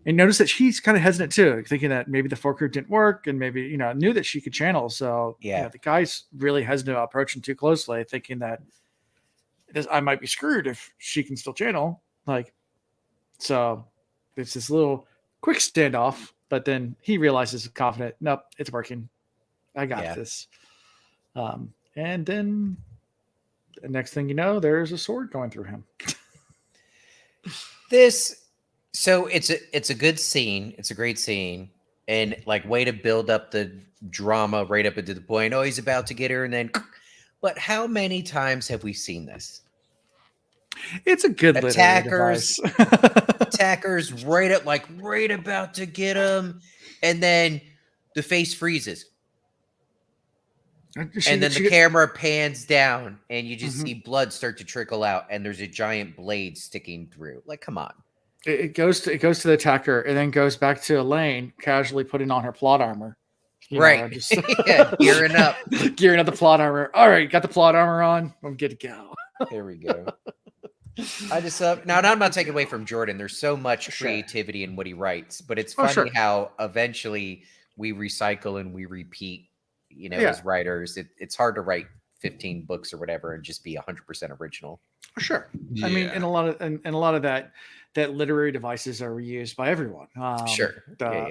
and notice that she's kind of hesitant too, thinking that maybe the fork didn't work and maybe, knew that she could channel. So the guy's really hesitant about approaching too closely, thinking that I might be screwed if she can still channel. Like, so it's this little quick standoff, but then he realizes confident, nope, it's working. I got this. And then the next thing you know, there's a sword going through him. So it's a good scene. It's a great scene. And like way to build up the drama right up into the point. Oh, he's about to get her. And then, but how many times have we seen this? It's a good attackers right about to get him. And then the face freezes. And then the camera pans down and you just see blood start to trickle out and there's a giant blade sticking through. Like, come on. It goes to the attacker and then goes back to Elaine casually putting on her plot armor. Right. Gearing up. Gearing up the plot armor. All right, got the plot armor on. I'm good to go. There we go. I just now I'm not taking away from Jordan. There's so much creativity in what he writes, but it's funny how eventually we recycle and we repeat. As writers, it's hard to write 15 books or whatever and just be 100% original. Sure. Yeah. I mean, and a lot of that literary devices are reused by everyone.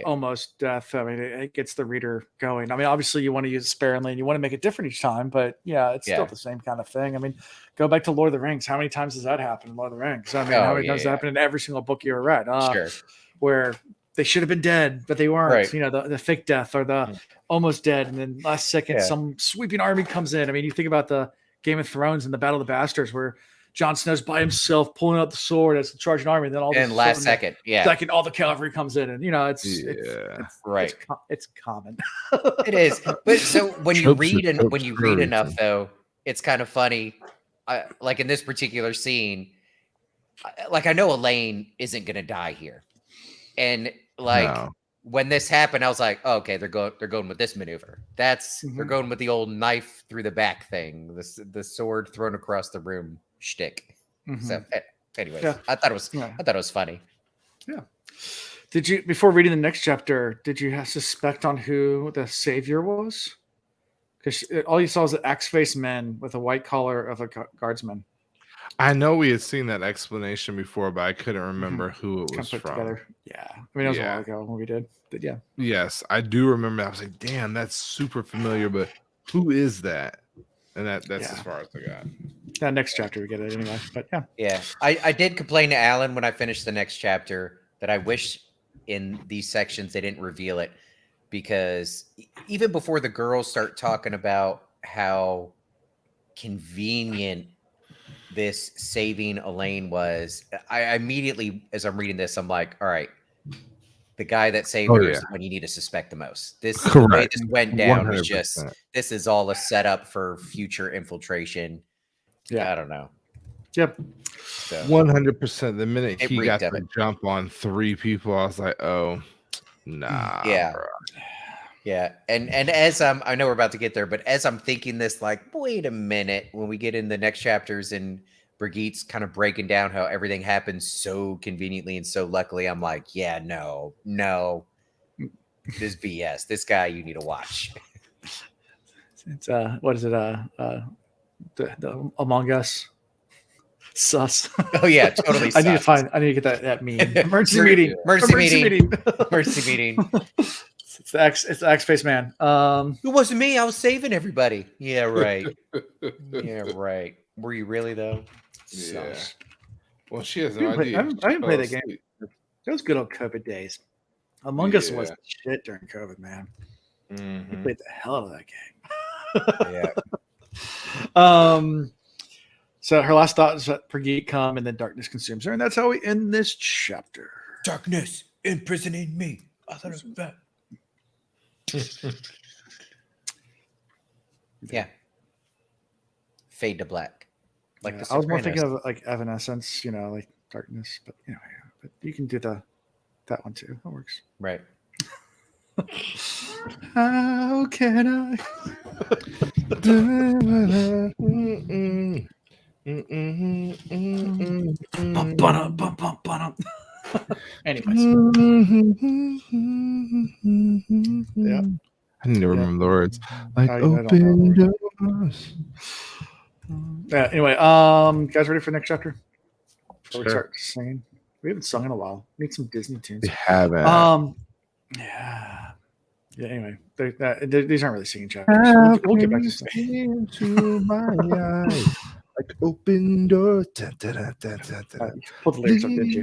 Almost death. I mean, it gets the reader going. I mean, obviously you want to use it sparingly and you want to make it different each time, but it's still the same kind of thing. I mean, go back to Lord of the Rings. How many times does that happen in Lord of the Rings? I mean, how many times does that happen in every single book you ever read? Where they should have been dead, but they weren't. Right. The fake death or the almost dead, and then last second some sweeping army comes in. I mean, you think about the Game of Thrones and the Battle of the Bastards, where Jon Snow's by himself pulling out the sword as the charging army, and then all last second, all the cavalry comes in, and it's right. It's common. It is, but so when you read enough, though, it's kind of funny. Like in this particular scene, I know Elaine isn't going to die here. And when this happened, I was like, oh, okay, they're going with this maneuver. They're going with the old knife through the back thing, the sword thrown across the room shtick. So, anyways, I thought it was funny. Yeah. Did you, before reading the next chapter, did you suspect on who the savior was? Because all you saw was an axe-faced man with a white collar of a guardsman. I know we had seen that explanation before, but I couldn't remember who it was from. Together. Yeah. I mean, it was a while ago when we did. But yeah. Yes, I do remember. I was like, damn, that's super familiar, but who is that? And that's as far as I got. That next chapter we get it anyway. But yeah. Yeah. I did complain to Alan when I finished the next chapter that I wish in these sections they didn't reveal it, because even before the girls start talking about how convenient this saving Elaine was, I immediately, as I'm reading this, I'm like, all right, the guy that saved her is when you need to suspect the most. The way this went down 100%. Was just, this is all a setup for future infiltration. Yeah. I don't know. Yep. So, 100%. The minute he got to jump on 3 people, I was like, oh, Nah. Yeah. Bro. Yeah, and as I know we're about to get there, but as I'm thinking this, like, wait a minute, when we get in the next chapters and Brigitte's kind of breaking down how everything happens so conveniently and so luckily, I'm like, yeah, no, this BS. This guy you need to watch. It's what is it? The Among Us sus. Oh yeah, totally. I need to sus. I need to get that meme. Emergency Mer- meeting. Mercy Emergency meeting. meeting. Mercy meeting. It's the X face man. It wasn't me. I was saving everybody. Yeah, right. Yeah, right. Were you really though? Yeah. Sus. Well, she has I no didn't play- idea. I haven't played Fell that game. asleep. Those good old COVID days. Among Us was Yeah. the shit during COVID, man. I Mhm. played the hell out of that game. Yeah. So her last thought is that Brigitte come and then darkness consumes her, and that's how we end this chapter. Darkness imprisoning me. I thought it was that. Yeah. Fade to black. Like Yeah, the I was more thinking Sopranos. of like Evanescence, like darkness, but but you can do that one too. That works. Right. How can I? Bum, ba-dum, bum, bum, ba-dum. Anyways, yeah. I need to remember the words. Like I don't know open the doors. Yeah. Anyway, guys, ready for the next chapter? Before we Sure. start singing, we haven't sung in a while. Need some Disney tunes. We haven't. Yeah. Yeah. Anyway, these aren't really singing chapters. We'll get back to singing. into my eyes. Like open door. Da, da, da, da, da, da. You pulled the lyrics up, didn't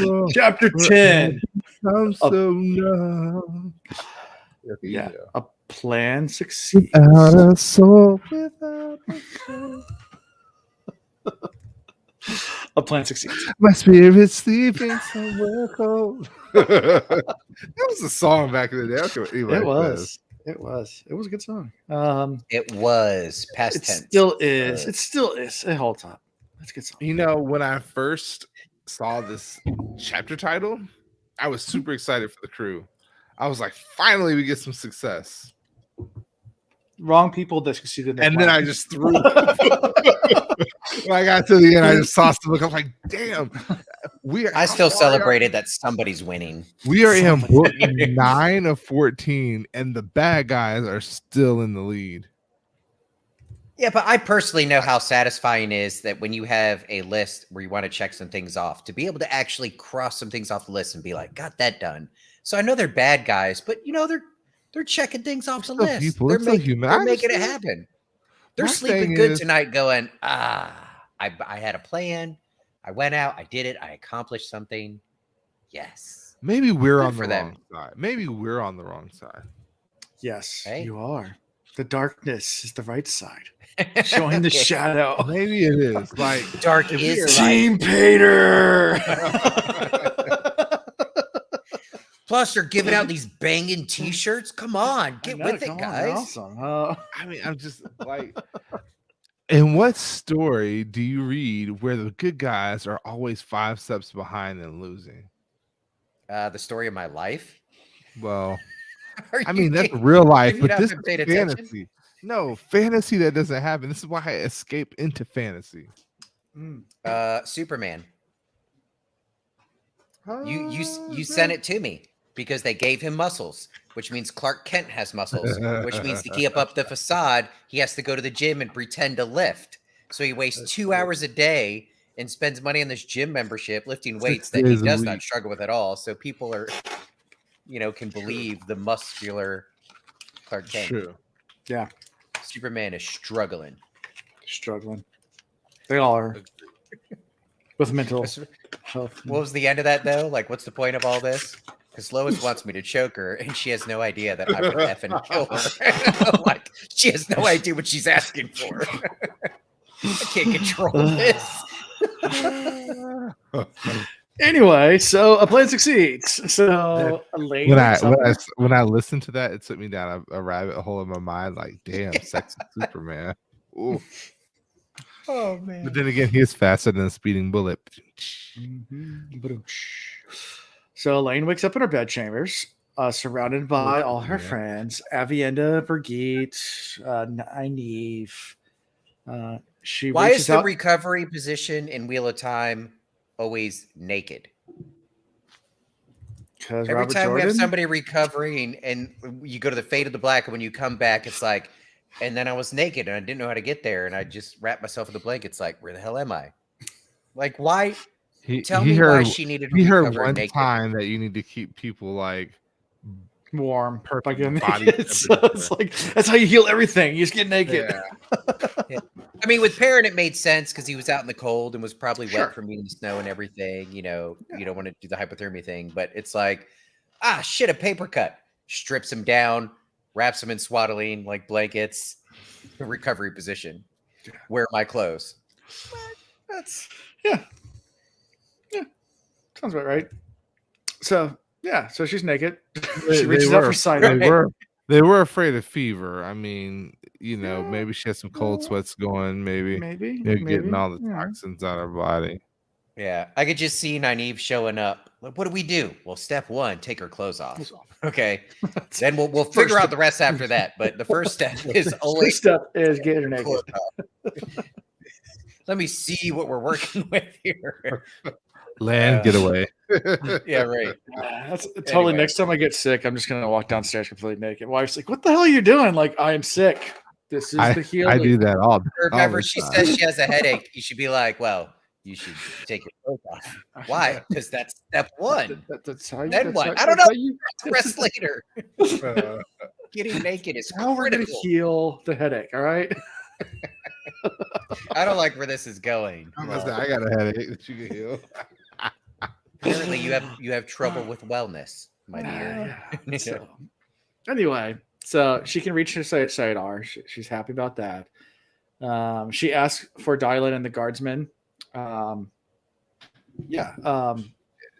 you? you? Chapter 10. I'm so numb. Yeah. A plan succeeds. Without a soul, without a soul. A plan succeeds. My spirit's sleeping somewhere cold. That was a song back in the day. Okay, anyway, It was. It was. It was a good song. It was past It tense. still is. It still is. It holds up. That's a good song. You know, when I first saw this chapter title, I was super excited for the crew. I was like, finally, we get some success. Wrong people that succeeded in their And then plan. I just threw. When I got to the end, I just saw some look. I'm like, damn. I still celebrated that somebody's winning. We are in book 9 of 14, and the bad guys are still in the lead. Yeah, but I personally know how satisfying it is that when you have a list where you want to check some things off, to be able to actually cross some things off the list and be like, got that done. So I know they're bad guys, but they're checking things off the Still list. people. They're, It's still human. they're I making it understand. happen. They're My sleeping thing good is- tonight going, I had a plan. I went out. I did it. I accomplished something. Yes. Maybe we're Good on for the them. wrong side. Maybe we're on the wrong side. Yes, Hey. you are. The darkness is the right side. Showing the Okay. shadow. Maybe it is. Like, Dark if we is are- light. Team Pater. Plus, they're giving out these banging T-shirts. Come on, get with it, guys. Awesome. I mean, I'm just like, in what story do you read where the good guys are always 5 steps behind and losing? The story of my life. Well, Are I you mean, that's kidding? real life, Have you but not this been is paying attention? fantasy. No, fantasy that doesn't happen. This is why I escape into fantasy. Superman. You sent it to me because they gave him muscles, which means Clark Kent has muscles, which means to keep up the facade, he has to go to the gym and pretend to lift. So he wastes That's 2 true. hours a day and spends money on this gym membership lifting weights 6 that he days a does week. not struggle with at all. So people are, can believe the muscular Clark Kent. True. Yeah, Superman is struggling. struggling. They all are with mental What's- health. What was the end of that though? Like, what's the point of all this? Because Lois wants me to choke her, and she has no idea that I would effing kill her. Like, she has no idea what she's asking for. I can't control this. Anyway, so a plan succeeds. So Elaine When I listened to that, it took me down a rabbit hole in my mind. Like, damn, sexy Superman. Ooh. Oh man. But then again, he is faster than a speeding bullet. Mhm. So Elaine wakes up in her bedchambers, surrounded by all her Yeah. friends: Avienda, Brigitte, Nynaeve. She Why is reaches the out. recovery position in Wheel of Time always naked? Because Every Robert time we have Jordan. somebody recovering and you go to the Fate of the Black, and when you come back, it's like, and then I was naked and I didn't know how to get there, and I just wrapped myself in the blanket. It's like, where the hell am I? Like, why? Tell He me why heard she needed to he heard recover one naked. time that you need to keep people like Warm by perfect getting body naked. So it's temperature. like that's how you heal everything. You just get naked. Yeah. I mean, with Perrin, it made sense because he was out in the cold and was probably Sure. wet from being in the snow and everything. You know, Yeah. you don't want to do the hypothermia thing, but it's like, shit, a paper cut. Strips him down, wraps him in swaddling like blankets, recovery position. Where are my clothes? That's Yeah. Sounds about right. So yeah, so she's naked. She They reaches out were for cider. they were afraid of fever. I mean, maybe she had some cold sweats going, maybe Maybe. getting all the Yeah. toxins out of her body. yeah. I could just see Nynaeve showing up. Like, what do we do? Well, step one, take her clothes off. Okay. Then we'll figure out the rest after that. But the first step is always First step is getting her naked. clothes off. Let me see what we're working with here. Land getaway. Yeah, right. That's totally. Anyway. Next time I get sick, I'm just gonna walk downstairs completely naked. Wife's like, "What the hell are you doing?" Like, I am sick. This is the healing. I do that all. Or if all ever the she time. says she has a headache, you should be like, well, you should take your clothes off. Why? Because that's step one. That's how you. Then that's what? how- I don't that's know. how you- The rest later. Uh, Getting naked is How we're gonna critical. heal the headache. All right. I don't like where this is going. I'm gonna say, I got a headache that you can heal. Apparently, you have trouble with wellness, my dear. Yeah. So, anyway, so she can reach her sidearm. She's happy about that. She asks for Dylan and the guardsmen.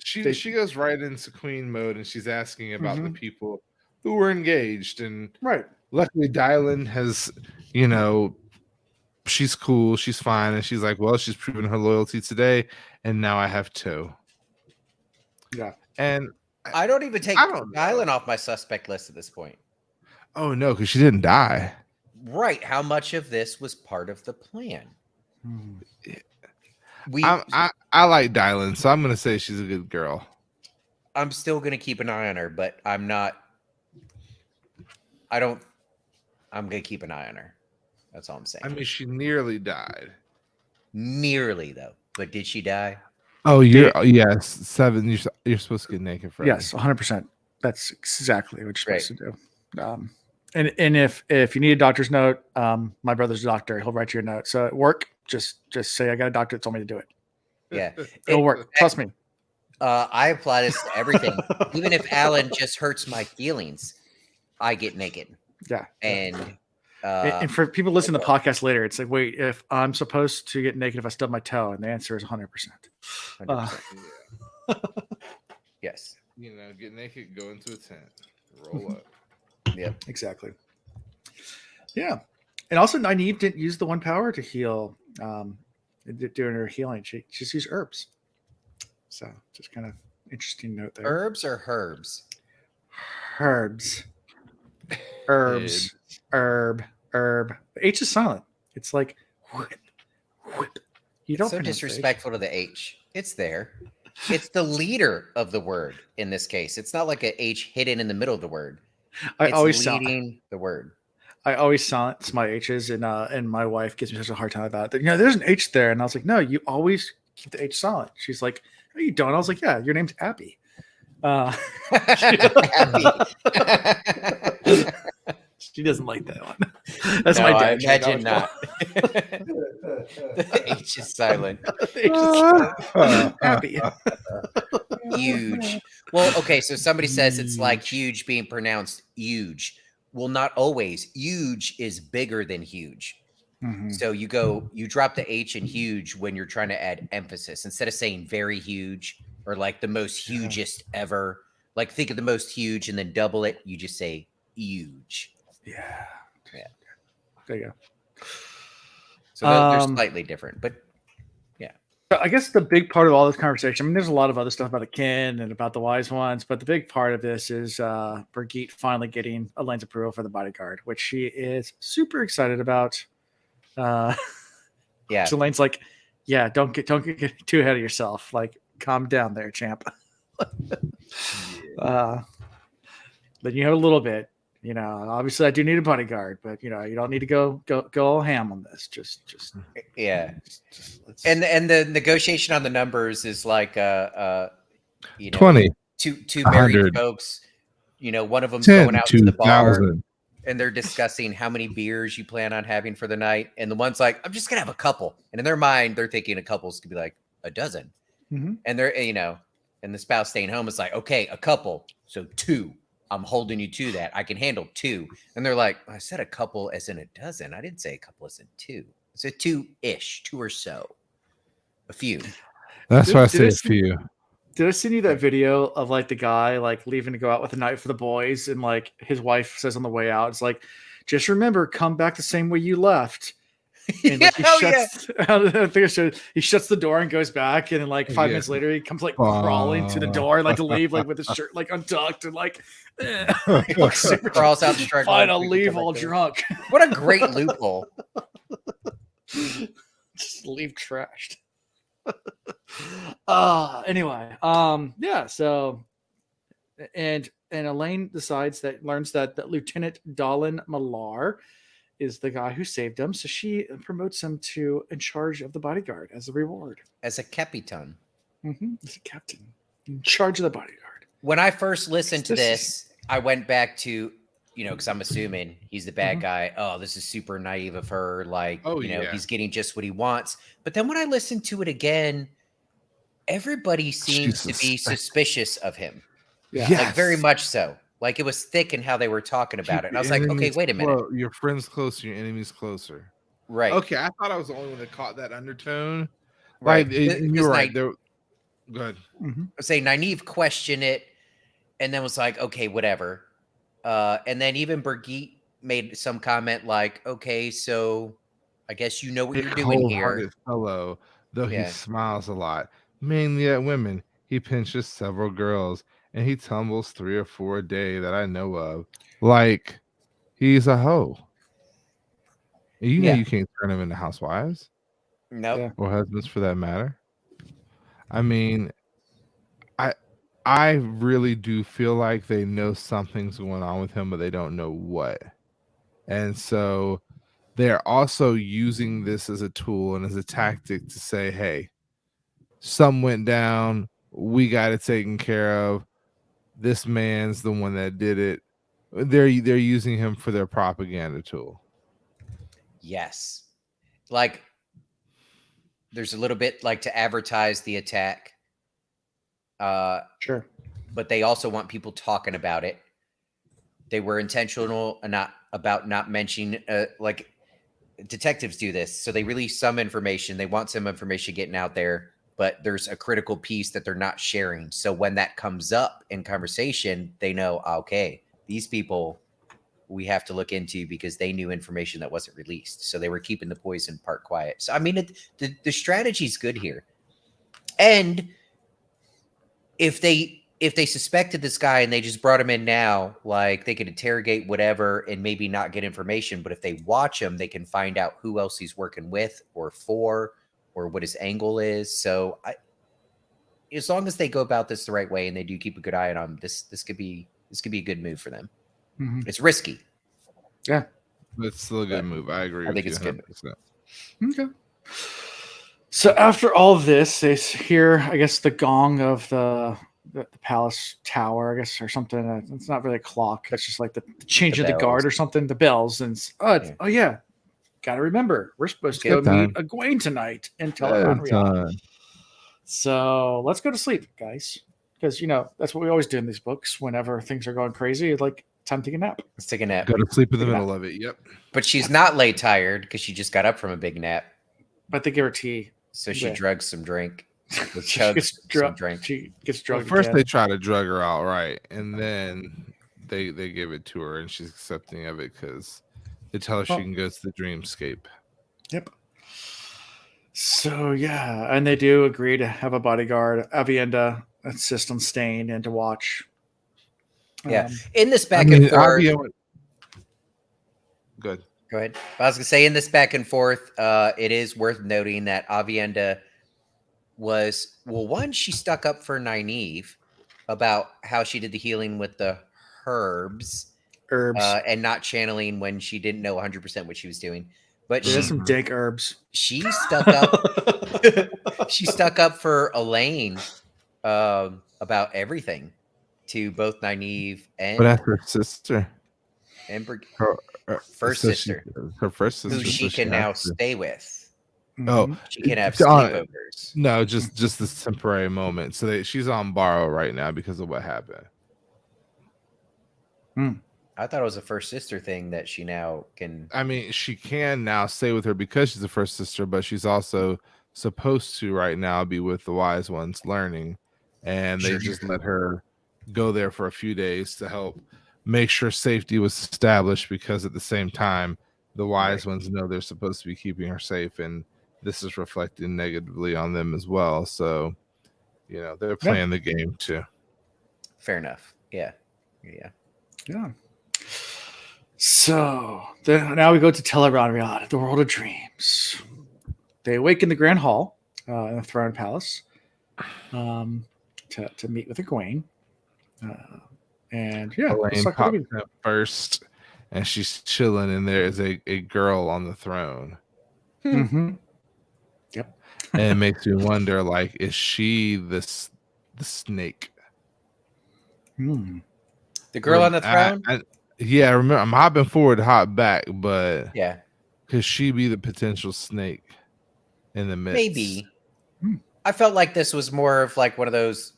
She goes right into queen mode and she's asking about the Mhm. people who were engaged, and Right. luckily Dylan has, she's cool, she's fine, and she's like, well, she's proven her loyalty today, and now I have two. Yeah. And I don't even take I don't know. Dylan off my suspect list at this point. Oh no, because she didn't die. Right. How much of this was part of the plan? Mhm. I like Dylan, so I'm gonna say she's a good girl. I'm still going to keep an eye on her, but I'm going to keep an eye on her. That's all I'm saying. I mean, she nearly died. Nearly, though. But did she die? Oh, yes, 7. You're supposed to get naked for Yes, 100%. That's exactly what you're Right. supposed to do. And if you need a doctor's note, my brother's a doctor. He'll write you a note. So at work, just say I got a doctor that told me to do it. Yeah. It'll work. Trust me. I apply this to everything. Even if Alan just hurts my feelings, I get naked. Yeah. And And for people listening to the podcast later, it's like, wait, if I'm supposed to get naked if I stub my toe, and the answer is 100%. 100%. Yes. Get naked, go into a tent, roll up. Yep. Exactly. Yeah. And also, Nynaeve didn't use the one power to heal during her healing. She just used herbs. So, just kind of interesting note there. Herbs or herbs? Herbs. Herbs. Herb. The H is silent. It's like whip. You don't So pronounce disrespectful to the H. It's there. It's the leader of the word in this case. It's not like an H hidden in the middle of the word. I It's always leading the word. I always silence my H's, and my wife gives me such a hard time about it. There's an H there, and I was like, no, you always keep the H silent. She's like, no, you don't. I was like, yeah, your name's Abby. She doesn't like that one. That's my dad. I imagine not. The H is silent. Happy. Huge. Well, okay, so somebody says it's like huge being pronounced huge. Well, not always. Huge is bigger than huge. Mhm. So you drop the H in huge when you're trying to add emphasis. Instead of saying very huge or like the most hugest ever, like think of the most huge and then double it, you just say huge. Yeah. There you go. So they're slightly different, but So I guess the big part of all this conversation, I mean, there's a lot of other stuff about the kin and about the wise ones, but the big part of this is Brigitte finally getting Elaine's approval for the bodyguard, which she is super excited about. Yeah. Elaine's like, yeah, don't get too ahead of yourself. Like, calm down there, champ. Then you have a little bit, obviously I do need a bodyguard, but you don't need to go all ham on this. Just Yeah. let's, And the negotiation on the numbers is like 20, two married 100, folks, one of them's 10, going out to the bar 2,000. and they're discussing how many beers you plan on having for the night, and the one's like, I'm just gonna have a couple, and in their mind they're thinking a couple's could be like a dozen. Mhm. And they're and the spouse staying home is like, okay, a couple, so 2. I'm holding you to that. I can handle 2. And they're like, I said a couple as in a dozen. I didn't say a couple as in 2. It's a 2-ish, 2 or so. A few. That's why I Did say I a see- few. Did I send you that video of like the guy like leaving to go out with a night for the boys, and like his wife says on the way out, it's like, just remember, come back the same way you left. And like he shuts the door and goes back, and then like 5 minutes later he comes like crawling to the door like to leave, like with his shirt like untucked and like he looks super Crawls out struggling. fine, I'll leave all drunk. What a great loophole. Just leave trashed. Anyway, yeah, so and Elaine learns that Lieutenant Dallin Malar is the guy who saved him, so she promotes him to in charge of the bodyguard as a reward. As a capitan. He's a captain in charge of the bodyguard. When I first listened to this, I went back to, because I'm assuming he's the bad guy. Oh, this is super naive of her. Like, he's getting just what he wants. But then when I listened to it again, everybody seems to be suspicious of him. Yeah. Like very much so. Like it was thick in how they were talking about it. And I was like, okay, wait a minute. Your friends closer, your enemies closer. Right. Okay, I thought I was the only one that caught that undertone. Right. Like, you're right. Go ahead. I say Nynaeve questioned it and then was like, okay, whatever. And then even Brigitte made some comment like, okay, so I guess you know what you're doing here. Fellow, though he smiles a lot, mainly at women. He pinches several girls, and he tumbles 3 or 4 a day that I know of. Like, he's a hoe. You know you can't turn him into housewives. No. Nope. Or husbands for that matter. I mean, I really do feel like they know something's going on with him, but they don't know what. And so they're also using this as a tool and as a tactic to say, hey, something went down. We got it taken care of. This man's the one that did it. They're using him for their propaganda tool. Yes. Like there's a little bit like to advertise the attack. Sure. But they also want people talking about it. They were intentional and not mentioning like detectives do this. So they release some information. They want some information getting out there, but there's a critical piece that they're not sharing. So when that comes up in conversation, they know, okay, these people we have to look into because they knew information that wasn't released. So they were keeping the poison part quiet. So, I mean, the strategy's good here. And if they suspected this guy and they just brought him in now, like they could interrogate whatever and maybe not get information. But if they watch him, they can find out who else he's working with or for, or what his angle is. So as long as they go about this the right way and they do keep a good eye on him, this could be a good move for them. Mm-hmm. It's risky. Yeah. It's still a good move. I agree. I think it's good. Okay. So after all of this, they hear, I guess, the gong of the palace tower, I guess, or something. It's not really a clock. It's just like the change of the guard or something. The bells. And oh yeah. Got to remember, we're supposed to go meet Egwene tonight in Tele'aran'rhiod. So let's go to sleep, guys. Because, that's what we always do in these books. Whenever things are going crazy, like, time to take a nap. Let's take a nap. Go to sleep in the middle of it. Yep. But she's not lay tired because she just got up from a big nap. But they give her tea. So she drugs some drink. She gets drunk. She gets drugged. First, they try to drug her out, right? And then they give it to her, and she's accepting of it because they tell her she can go to the dreamscape. Yep. So yeah, and they do agree to have a bodyguard, Avienda, insist on staying and to watch. Yeah. Um, In this I back and mean, forth, good. go ahead. I was gonna say in this back and forth, it is worth noting that Avienda was one, she stuck up for Nynaeve about how she did the healing with the herbs herbs. and not channeling when she didn't know 100% what she was doing. But Dude, that's some Mhm. dank herbs. she stuck up. She stuck up for Elaine about everything to both Nynaeve But and that's her sister. Her, first so she, sister, her first who sister. So she she can has now to. stay with. Oh, Mhm. She can have Don, sleepovers. no, just this temporary moment. So she's on borrow right now because of what happened. I thought it was a first sister thing that she now can. I mean, she can now stay with her because she's a first sister, but she's also supposed to right now be with the wise ones learning, and they Sure, just sure. let her go there for a few days to help make sure safety was established, because at the same time the wise Right. ones know they're supposed to be keeping her safe, and this is reflecting negatively on them as well. So they're Yeah. playing the game too. Fair enough. Yeah. Yeah. Yeah. So now we go to Tele'aran'rhiod, the world of dreams. They awake in the Grand Hall in the Throne Palace to meet with Egwene. And yeah, let's Elaine talk about pops it. in first, and she's chilling, and there is a girl on the throne. Mm-hmm. Yep. And it makes me wonder, like, is she the snake? Hmm. The girl on the I, throne? yeah, I remember I'm hopping forward to hop back, but Yeah. could she be the potential snake in the midst? Maybe. Hmm. I felt like this was more of like one of those,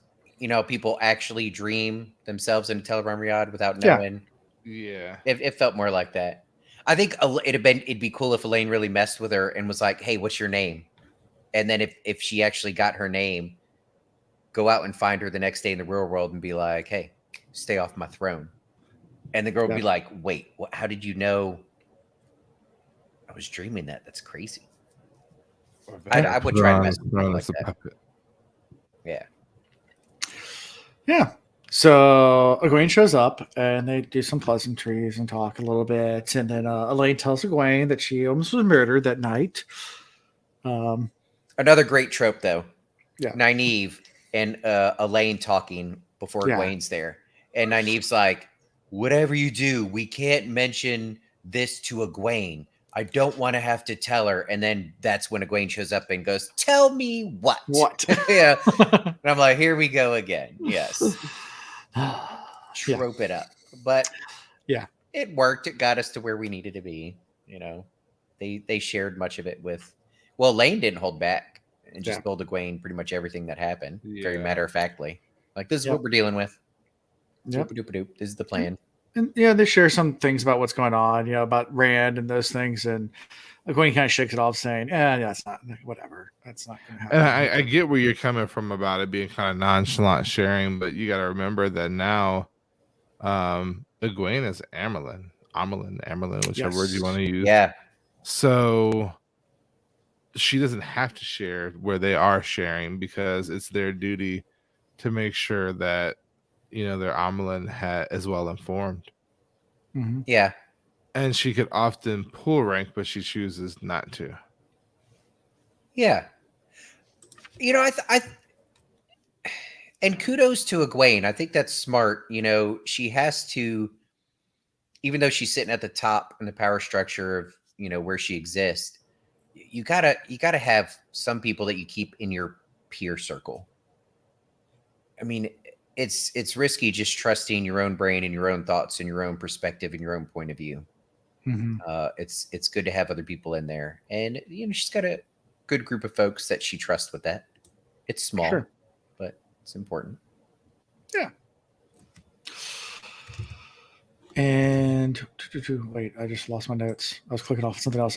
people actually dream themselves into Tele'aran'rhiod without Yeah. knowing. Yeah. It felt more like that. I think it'd be cool if Elaine really messed with her and was like, "Hey, what's your name?" And then if she actually got her name, go out and find her the next day in the real world and be like, "Hey, stay off my throne." And the girl would Yeah. be like, "Wait, what? How did you know I was dreaming that? That's crazy." I would Put her try to on mess the with people throne like as a that. puppet. Yeah. Yeah. So Egwene shows up and they do some pleasantries and talk a little bit. And then Elaine tells Egwene that she almost was murdered that night. Another great trope, though. Yeah. Nynaeve and Elaine talking before Yeah. Egwene's there. And Nynaeve's like, whatever you do, we can't mention this to Egwene. I don't want to have to tell her. And then that's when Egwene shows up and goes, tell me what? What? Yeah. And I'm like, here we go again. Yes. Yeah. Trope it up. But Yeah. it worked. It got us to where we needed to be. They shared much of it with, well, Lane didn't hold back and just Yeah. told Egwene pretty much everything that happened, very Yeah. matter of factly. Like, this is Yep. what we're dealing with. Yep. Doop-a-doop-a-doop. This is the plan. And yeah, they share some things about what's going on, about Rand and those things. And Egwene kind of shakes it off, saying, that's not, whatever. That's not going to happen. And I get where you're coming from about it being kind of nonchalant sharing, but you got to remember that now Egwene is Amerlin, whichever word you want to use. Yeah. So she doesn't have to share where they are sharing, because it's their duty to make sure that their Amerlin is well informed. Mm-hmm. Yeah. And she could often pull rank, but she chooses not to. Yeah. And kudos to Egwene. I think that's smart. She has to, even though she's sitting at the top in the power structure of, where she exists, you gotta have some people that you keep in your peer circle. I mean, it's risky just trusting your own brain and your own thoughts and your own perspective and your own point of view. Mm-hmm. It's good to have other people in there, and she's got a good group of folks that she trusts with that. It's small, Sure. but it's important. Yeah. And wait, I just lost my notes. I was clicking off something else.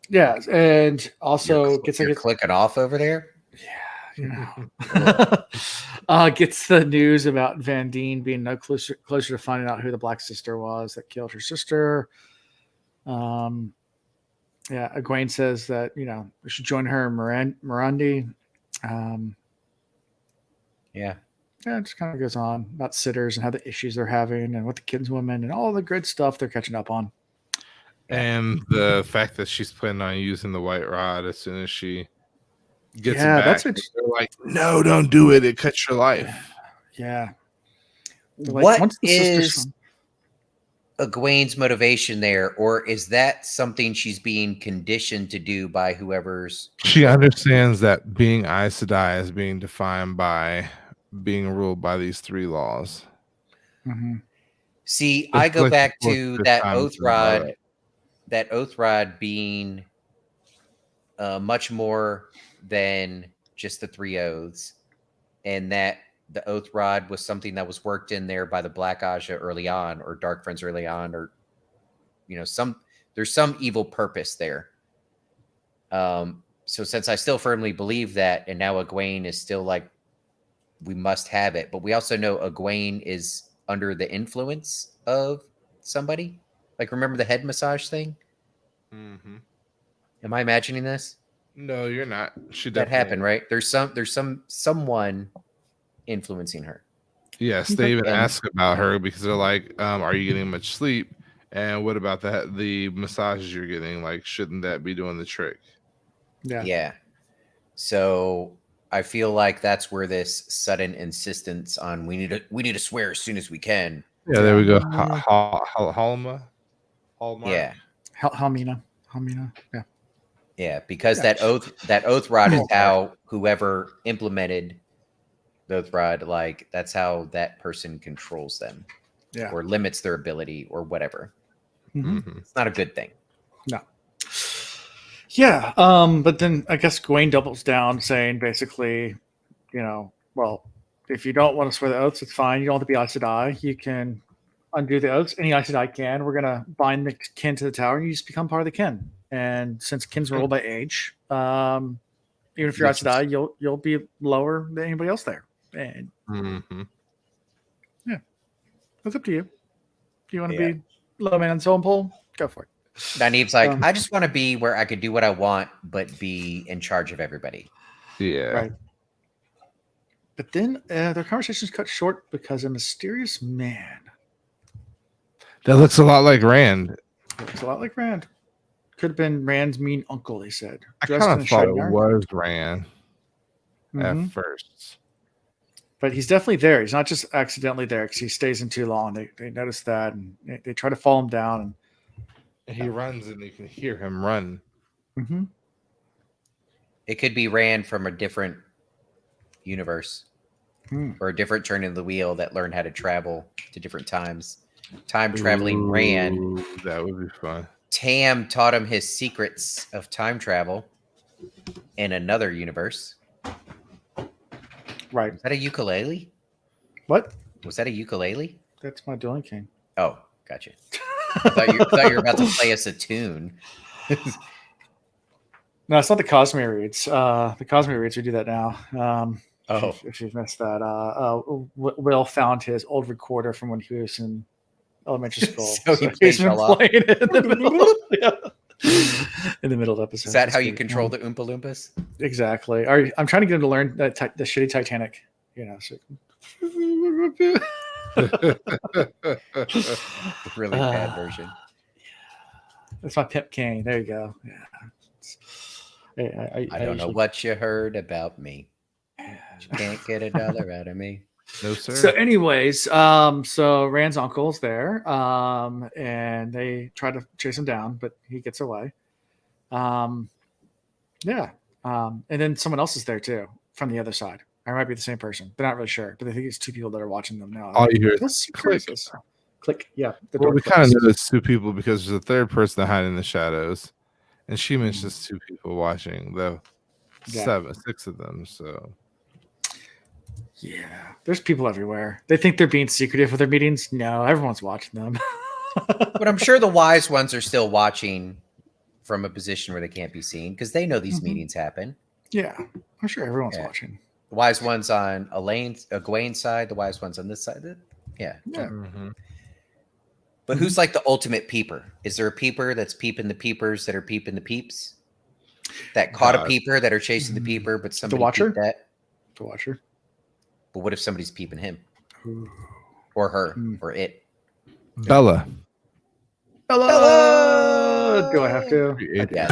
Yeah, and also You're clicking off over there. Gets the news about Van Deen being no closer to finding out who the Black Sister was that killed her sister. Yeah, Egwene says that we should join her in Mirandy. Um, Yeah. yeah, it just kind of goes on about sitters and how the issues they're having and what the kinswomen and all the good stuff they're catching up on. Yeah. And the fact that she's planning on using the white rod as soon as she gets it Yeah, back. that's what. They're like, no, don't do it. It cuts your life. Yeah, they're like, What once the sisters is Egwene's motivation there, or is that something she's being conditioned to do by whoever's She controlling her? understands that being Aes Sedai is being defined by being ruled by these 3 laws. Mhm. See, It's I go like the back fourth, to fifth that time oath it's been brought rod, up. being much more than just the 3 oaths, and that the oath rod was something that was worked in there by the Black Aja early on, or Darkfriends early on, or there's some evil purpose there. So since I still firmly believe that, and now Egwene is still like, we must have it, but we also know Egwene is under the influence of somebody. Like, remember the head massage thing? Mhm. Am I imagining this? No, you're not. She That definitely happened, right? There's someone influencing her. Yes, Okay. they even And ask about her because they're like, are you getting much sleep? And what about the massages you're getting? Like, shouldn't that be doing the trick? Yeah. yeah. So I feel like that's where this sudden insistence on we need to swear as soon as we can. Yeah, there we go. Yeah. Hallmark. Yeah. Halmina. Yeah. Yeah, because Yeah. that oath rod is Hallmark. how whoever implemented the oath rod, like that's how that person controls them Yeah. or limits their ability or whatever. Mhm. Mhm. It's not a good thing. No. Yeah. But then I guess Gawain doubles down, saying basically, well, if you don't want to swear the oaths, it's fine. You don't have to be Aes Sedai. You can undo the oaths. Any Aes Sedai can. We're gonna bind the kin to the tower, and you just become part of the kin. And since kins are ruled by age, even if you're Aes Sedai, you'll be lower than anybody else there. And Mhm. it's up to you. Do you want to Yeah. be low man on the totem pole? Go for it. Nynaeve's like, Um, I just want to be where I could do what I want, but be in charge of everybody. Yeah. Right. But then their conversation's cut short because a mysterious man. That looks a lot like Rand. Looks a lot like Rand. Could have been Rand's mean uncle, they said. I Dressed kind in of a thought it Shinar. was Rand Mhm. at first. But he's definitely there. He's not just accidentally there because he stays in too long. They notice that, and they try to follow him down. And he runs, and you can hear him run. And It could be Rand from a different universe or a different turn of the wheel that learned how to travel to different times. Time traveling Rand. Ooh, that would be fun. Tam taught him his secrets of time travel in another universe. Right. Was that a ukulele? What? Was that a ukulele? That's my Dylan King. Oh, gotcha. I thought you were about to play us a tune. No, it's not the Cosmere reads. The Cosmere reads, we do that now. Oh. If you've missed that, Will found his old recorder from when he was in elementary school. So he he's been fell off. playing it in the middle. In the middle of episodes. Is that It's how you great. control the Oompa Loompas? Exactly. I'm trying to get him to learn the shitty Titanic. So. The really bad version. That's my Pimp Cane. There you go. Yeah. I don't know what you heard about me. You can't get $1 out of me. No, sir. So, anyways, so Rand's uncle's there, and they try to chase him down, but he gets away. And then someone else is there too from the other side. I might be the same person. They're not really sure, but I think it's 2 people that are watching them now. All you hear Let's is click. Click. Yeah. The Well, door we kind of clicks. know it's 2 people because there's a third person hiding in the shadows, and she mentions 2 people watching, though. Yeah. 6 of them. So Yeah, there's people everywhere. They think they're being secretive with their meetings. No, everyone's watching them. But I'm sure the wise ones are still watching from a position where they can't be seen because they know these meetings happen. Yeah, I'm sure everyone's Yeah. watching. The wise ones on Gawain's side, the wise ones on this side. Yeah. Yeah. But who's like the ultimate peeper? Is there a peeper that's peeping the peepers that are peeping the peeps? That caught a God. peeper that are chasing the peeper, but somebody Watcher? peeped that? The Watcher. But what if somebody's peeping him? Ooh. Or her? Hmm. Or it? Bella. Bella! Do I have to? Create Yes.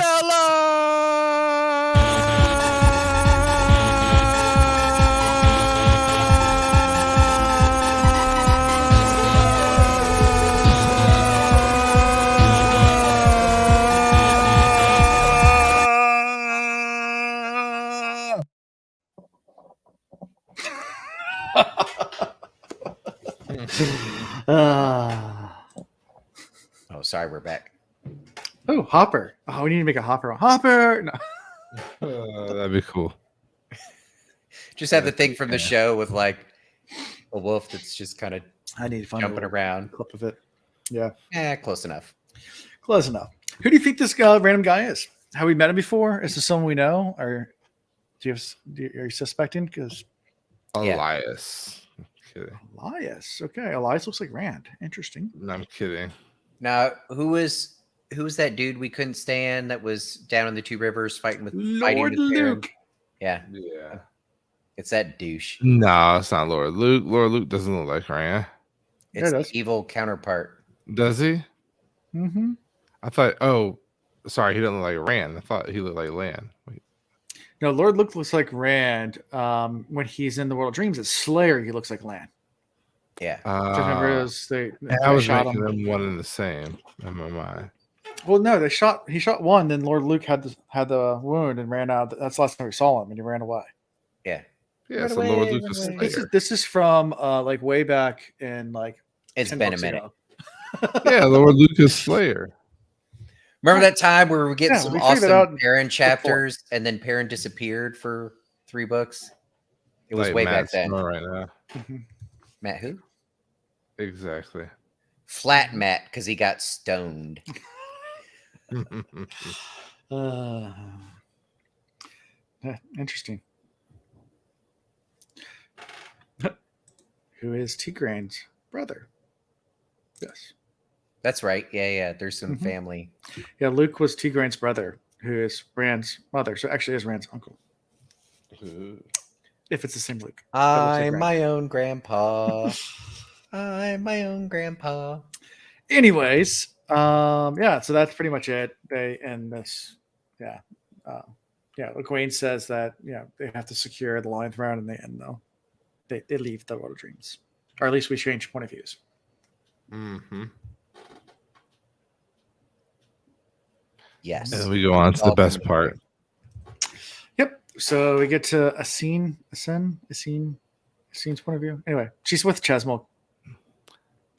Oh, sorry, we're back. Oh, Hopper. Oh, we need to make a Hopper. Hopper! No. That'd be cool. Just have the thing from the show with like a wolf that's just kind of I need to find jumping a around. clip of it. Yeah. Close enough. Close enough. Who do you think this random guy is? Have we met him before? Is this someone we know? Or are you suspecting? Because Yeah. Elias. I'm kidding. Elias. Okay. Elias looks like Rand. Interesting. No, I'm kidding. Now, who was that dude we couldn't stand that was down in the Two Rivers fighting with Lord Luke. Yeah, Yeah. it's that douche. No, it's not Lord Luke. Lord Luke doesn't look like Rand. Yeah, It's it the does. evil counterpart. Does he? Mm-hmm. I thought, oh, sorry, he doesn't look like Rand. I thought he looked like Lan. Wait. No, Lord Luke looks like Rand. When he's in the World of Dreams, it's Slayer. He looks like Lan. Yeah. Just remember those, they I was shot making him. them one and the same in my mind. Well, no, he shot one. Then Lord Luke had the wound and ran out. That's the last time we saw him, and he ran away. Yeah. Yeah, Run so away, Lord Luke run is away. Slayer. This is from like way back in like It's 10 been a books minute. ago. Yeah, Lord Luke is Slayer. Remember that time where we get Yeah, some we figured that out awesome in Perrin book chapters and then Perrin disappeared for 3 books? It was Like way Matt's back then. doing right now. Mhm. Matt who? Exactly. Flat Matt because he got stoned. Interesting. Who is Tigrane's brother? Yes. That's right. Yeah. There's some Mhm. family. Yeah, Luke was Tigrane's brother, who is Rand's mother. So actually is Rand's uncle. If it's the same Luke. That looks like I'm Rand. my own grandpa. I'm my own grandpa. Anyways, yeah, so that's pretty much it. They end this, yeah. Egwene says that they have to secure the Lion's Round, and they end though. They leave the World of Dreams, or at least we change point of views. Mm-hmm. Yes. And we go on to the All best coming part. Yep. So we get to Assine's point of view. Anyway, she's with Chesmel.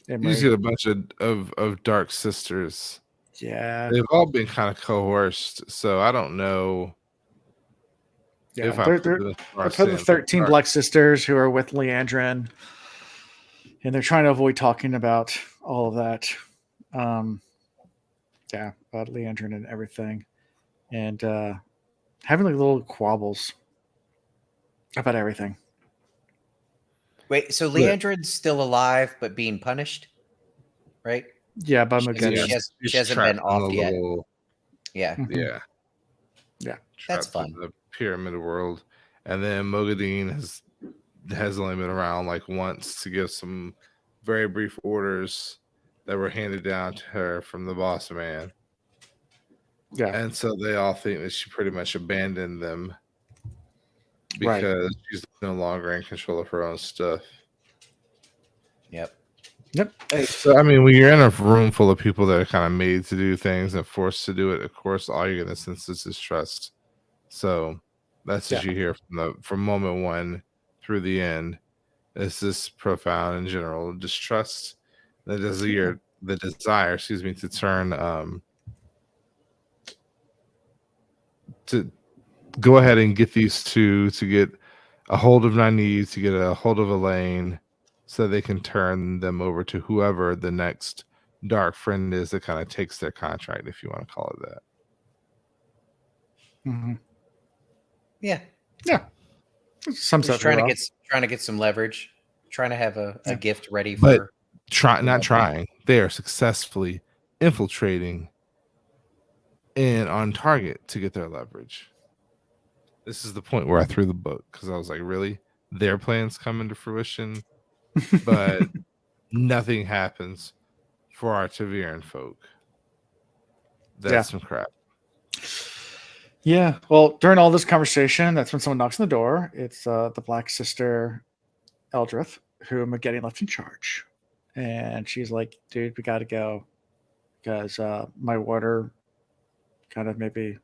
You just get a bunch of dark sisters. Yeah. They've all been kind of coerced, so I don't know Yeah. if I They're put them as far as the saying 13 dark. Black Sisters who are with Leandrin, and they're trying to avoid talking about all of that. About Leandrin and everything, and having like little quabbles about everything. Wait, so Leandrin's still alive but being punished, right? Yeah, by She Mugen. hasn't- She's she hasn't trapped been in off the yet. little- Yeah. Yeah. Yeah. That's Trapped in fun. the pyramid world. And then Mogadine has only been around like once to give some very brief orders that were handed down to her from the boss man. Yeah. And so they all think that she pretty much abandoned them Right. because she's no longer in control of her own stuff. Yep. So, I mean, when you're in a room full of people that are kind of made to do things and forced to do it, of course, all you're going to sense is distrust. So that's what you hear from moment one through the end. It's this profound and general distrust, the desire, to turn, to go ahead and get these two to get a hold of Nynaeve, to get a hold of Elaine, so they can turn them over to whoever the next dark friend is that kind of takes their contract, if you want to call it that. Mm-hmm. Yeah. Sums Just up trying very to well. get some leverage, trying to have a gift ready But- for They are successfully infiltrating and on target to get their leverage. This is the point where I threw the book because I was like, really? Their plans come into fruition, but nothing happens for our Taviran folk. That's some crap. Yeah. Well, during all this conversation, that's when someone knocks on the door. It's the Black Sister Eldrith, who Maggette left in charge. And she's like, dude, we got to go because my warder kind of maybe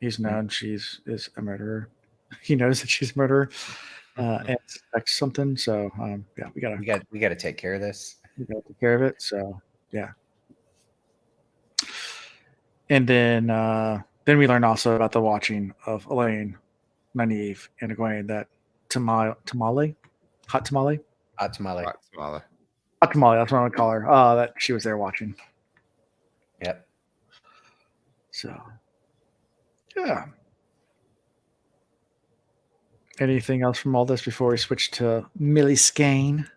he's known is a murderer. He knows that she's a murderer and suspects something. So, yeah, we got to take care of this. We got to take care of it. So, yeah. And then we learn also about the watching of Elaine, Nynaeve, and Egwene that hot tamale, that's what I'm gonna call her. That she was there watching. Yep. So, yeah. Anything else from all this before we switch to Millie Skane?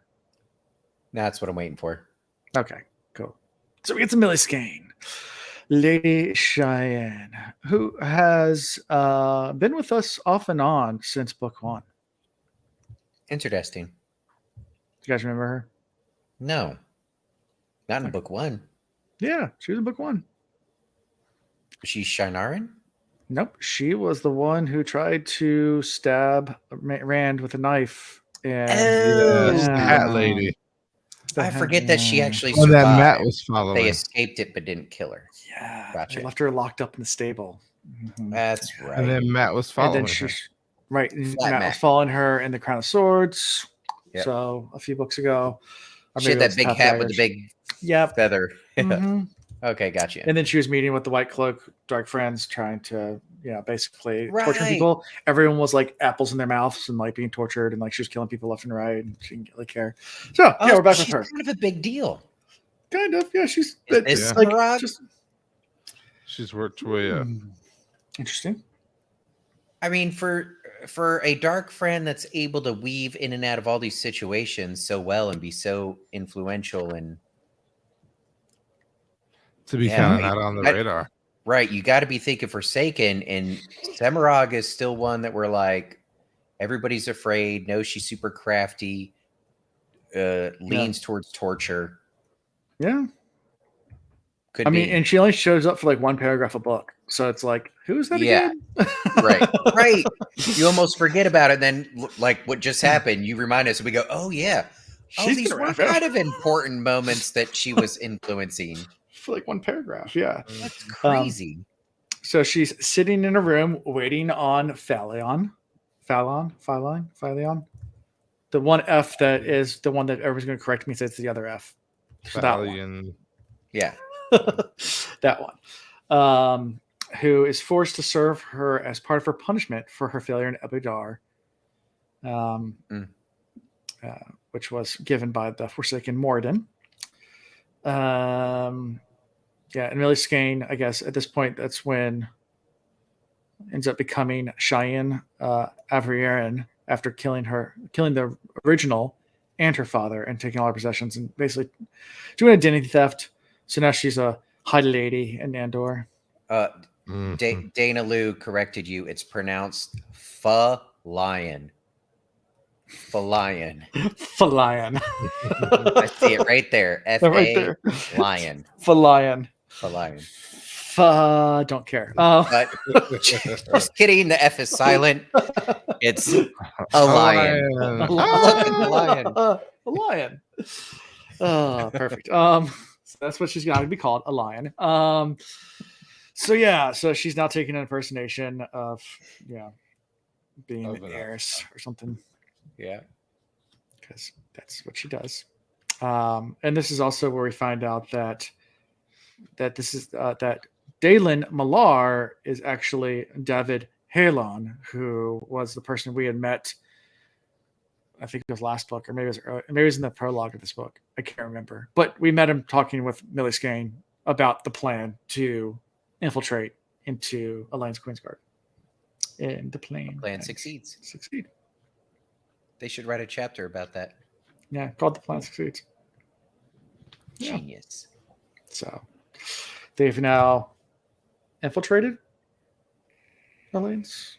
That's what I'm waiting for. Okay, cool. So we get to Millie Skane, Lady Cheyenne, who has been with us off and on since book 1. Interesting. Do you guys remember her? No. Not in book 1. Yeah, she was in book 1. She's Shinaran? Nope. She was the one who tried to stab Rand with a knife. And the hat lady. I forget that she actually survived. survived. That Matt was following. They escaped it but didn't kill her. Yeah. Gotcha. They left her locked up in the stable. Mm-hmm. That's right. And then Matt was following her. Right. Matt was following her in the Crown of Swords. Yep. So a few books ago. She had that big hat with the big feather. Mm-hmm. Okay, gotcha. And then she was meeting with the White Cloak Darkfriends, trying to, basically torture people. Everyone was like apples in their mouths and like being tortured, and like she was killing people left and right, and she didn't really care. So we're back with her. Kind of a big deal. Kind of, yeah. She's she's worked her way up. Interesting. I mean, for a dark friend that's able to weave in and out of all these situations so well and be so influential and to be kind of not on the radar. Right. You got to be thinking Forsaken, and Semirog is still one that we're like, everybody's afraid, knows she's super crafty, leans towards torture. Yeah. Could be. And she only shows up for like one paragraph a book. So it's like, who is that again? Right. You almost forget about it. Then like what just happened, you remind us and we go, oh yeah. These were kind of important moments that she was influencing. For like one paragraph, yeah. That's crazy. So she's sitting in a room waiting on Phalion. The one F that is the one that everyone's going to correct me and say it's the other F. So that one. Yeah. That one. Who is forced to serve her as part of her punishment for her failure in Abu Dar. Which was given by the Forsaken Moradin. And Millie Skane, I guess at this point, that's when ends up becoming Cheyenne Avriaran after killing the original and her father and taking all her possessions and basically doing identity theft. So now she's a high lady in Andor. Dana Lou corrected you. It's pronounced Fa-lion. Falion. I see it right there. F-A right there. Lion. Falion. Don't care. But just kidding. The F is silent. It's a lion. A lion. Oh, perfect. So that's what she's going to be called, a lion. So she's now taking an impersonation of being an heiress or something. Yeah, because that's what she does. And this is also where we find out that this is that Dalen Malar is actually David Halon, who was the person we had met. I think it was last book, or maybe it was in the prologue of this book. I can't remember, but we met him talking with Millie Skane about the plan to infiltrate into Elaine's Queensguard. And the plan succeeds. Succeed. They should write a chapter about that. Yeah, called The Plan Succeeds. Yeah. Genius. So they've now infiltrated Elaine's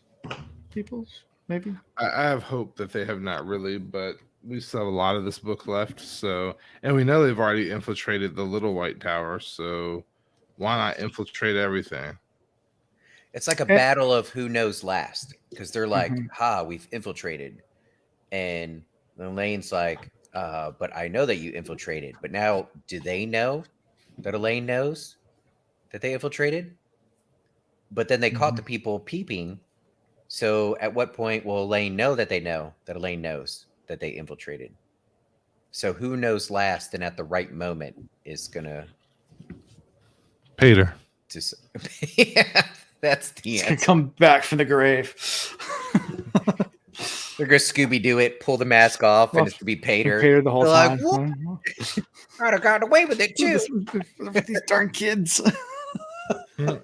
peoples, maybe. I have hope that they have not really, but we still have a lot of this book left. So, and we know they've already infiltrated the Little White Tower. So, why not infiltrate everything? It's like a Eh. battle of who knows last, because they're like, Mhm. "Ha, we've infiltrated," and Elaine's like, "But I know that you infiltrated." But now, do they know that Elaine knows that they infiltrated? But then they caught the Mhm. people peeping. So, at what point will Elaine know that they know that Elaine knows that they infiltrated? So, who knows last and at the right moment is gonna Peter. just yeah, that's the He's gonna answer. come back from the grave. They're gonna Scooby Doo it, pull the mask off, and it's gonna be Pater. Paid her the whole They're like, time. "What? I'd have gotten away with it too." These darn kids. Hmm.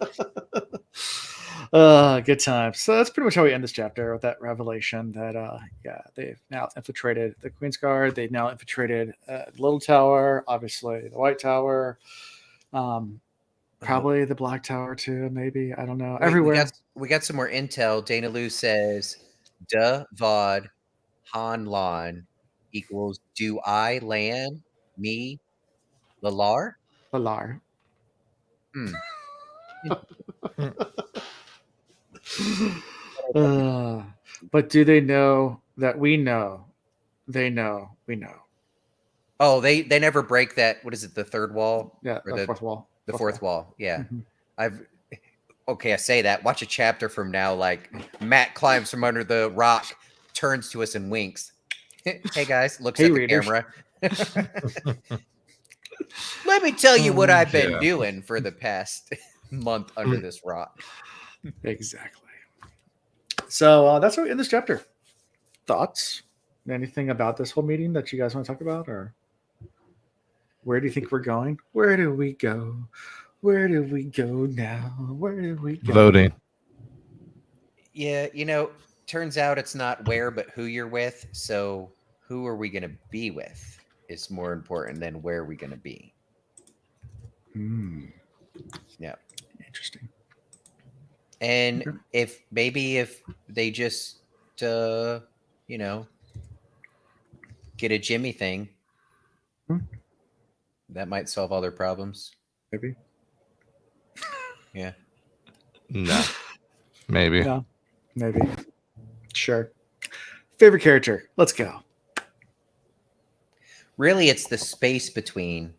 Good times. So that's pretty much how we end this chapter with that revelation that yeah, they've now infiltrated the Queen's Guard. They've now infiltrated the Little Tower, obviously the White Tower, probably the Black Tower too, maybe. I don't know. Wait, Everywhere. we got some more intel. Dana Lou says, "Duh Vod Han Lan equals do I land me Lalar?" Valar. Hmm. But do they know that we know? They know we know. Oh, they never break that. What is it? The third wall Yeah, or the fourth wall. the fourth wall? Yeah, Mhm. I've. Okay, I say that. Watch a chapter from now. Like Matt climbs from under the rock, turns to us and winks. Hey guys, looks Hey, at the readers. camera. Let me tell you what I've been Yeah. doing for the past month under this rock. Exactly. So that's what we end this chapter. Thoughts? Anything about this whole meeting that you guys want to talk about, or where do you think we're going? Where do we go? Where do we go now? Where do we go? Voting. Yeah, turns out it's not where but who you're with. So who are we going to be with is more important than where are we going to be. Hmm. Yeah. Interesting. And Okay. if they just you know get a Jimmy thing, Hmm. that might solve all their problems. Maybe. Yeah. No. Maybe. No. Maybe. Sure. Favorite character? Let's go. Really, it's the space between.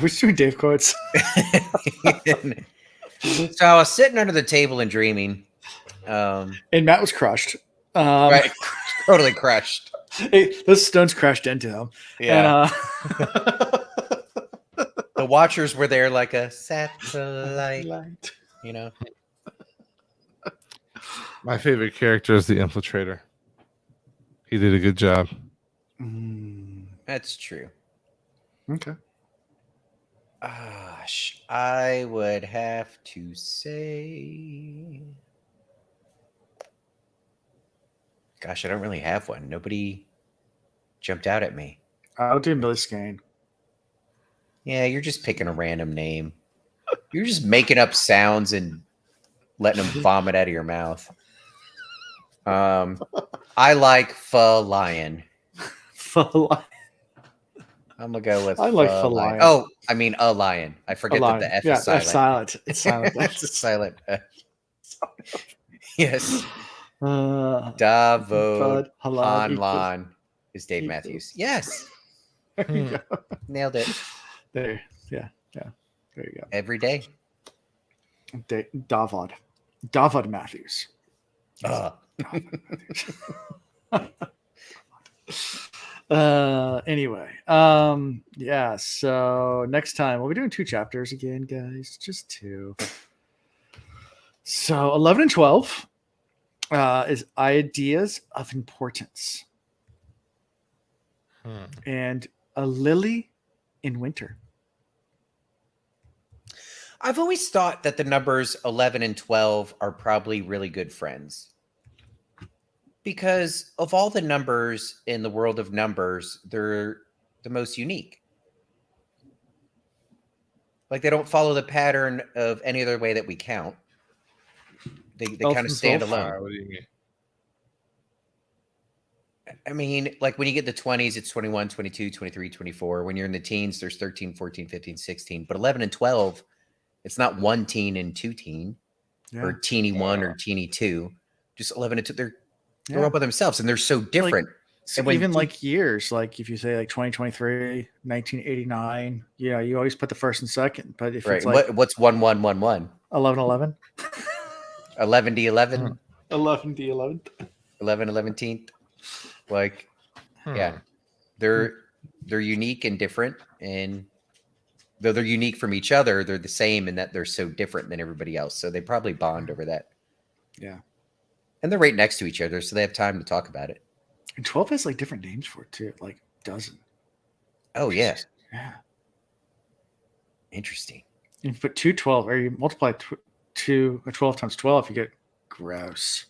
We're just doing Dave quotes. So I was sitting under the table and dreaming. And Matt was crushed. Right, totally crushed. Those stones crashed into him. Yeah. And, The Watchers were there like a satellite. Light. My favorite character is the Infiltrator. He did a good job. That's true. Okay. Gosh, I would have to say. Gosh, I don't really have one. Nobody jumped out at me. I'll do Millie Skane. Yeah, you're just picking a random name. You're just making up sounds and letting them vomit out of your mouth. I like Pha Lion. I'm gonna go with. I like Pha Pha Lion. Lion. Oh, I mean a lion. I forget that the F Yeah, is silent. F silent. It's silent. It's a silent. Yes. Bud Davod Halal Han Lan is Dave equals- Matthews. Yes, There you go. nailed it. There. Yeah. There you go. Every day. Davod Matthews. Anyway, yeah, so next time we'll be doing 2 chapters again, guys. Just 2. So 11 and 12 is ideas of importance and a lily in winter. I've always thought that the numbers 11 and 12 are probably really good friends. Because of all the numbers in the world of numbers, they're the most unique. Like they don't follow the pattern of any other way that we count. They kind of stand alone. What do you mean? I mean, like when you get the 20s, it's 21, 22, 23, 24. When you're in the teens, there's 13, 14, 15, 16. But 11 and 12, it's not one teen and two teen or teeny one or teeny two. Just 11 and 2. They're all by themselves and they're so different. So even like years, like if you say like 2023, 1989, you always put the first and second. But if it's like what's 1111? 1111? 11 to 11? 11 to 11th. 11 11th. Like, yeah, they're unique and different, and though they're unique from each other, they're the same in that they're so different than everybody else. So they probably bond over that. Yeah, and they're right next to each other, so they have time to talk about it. And 12 has like different names for it too, like dozen. Oh yeah, yeah, interesting. You put 212, or you multiply 12 times 12, you get gross.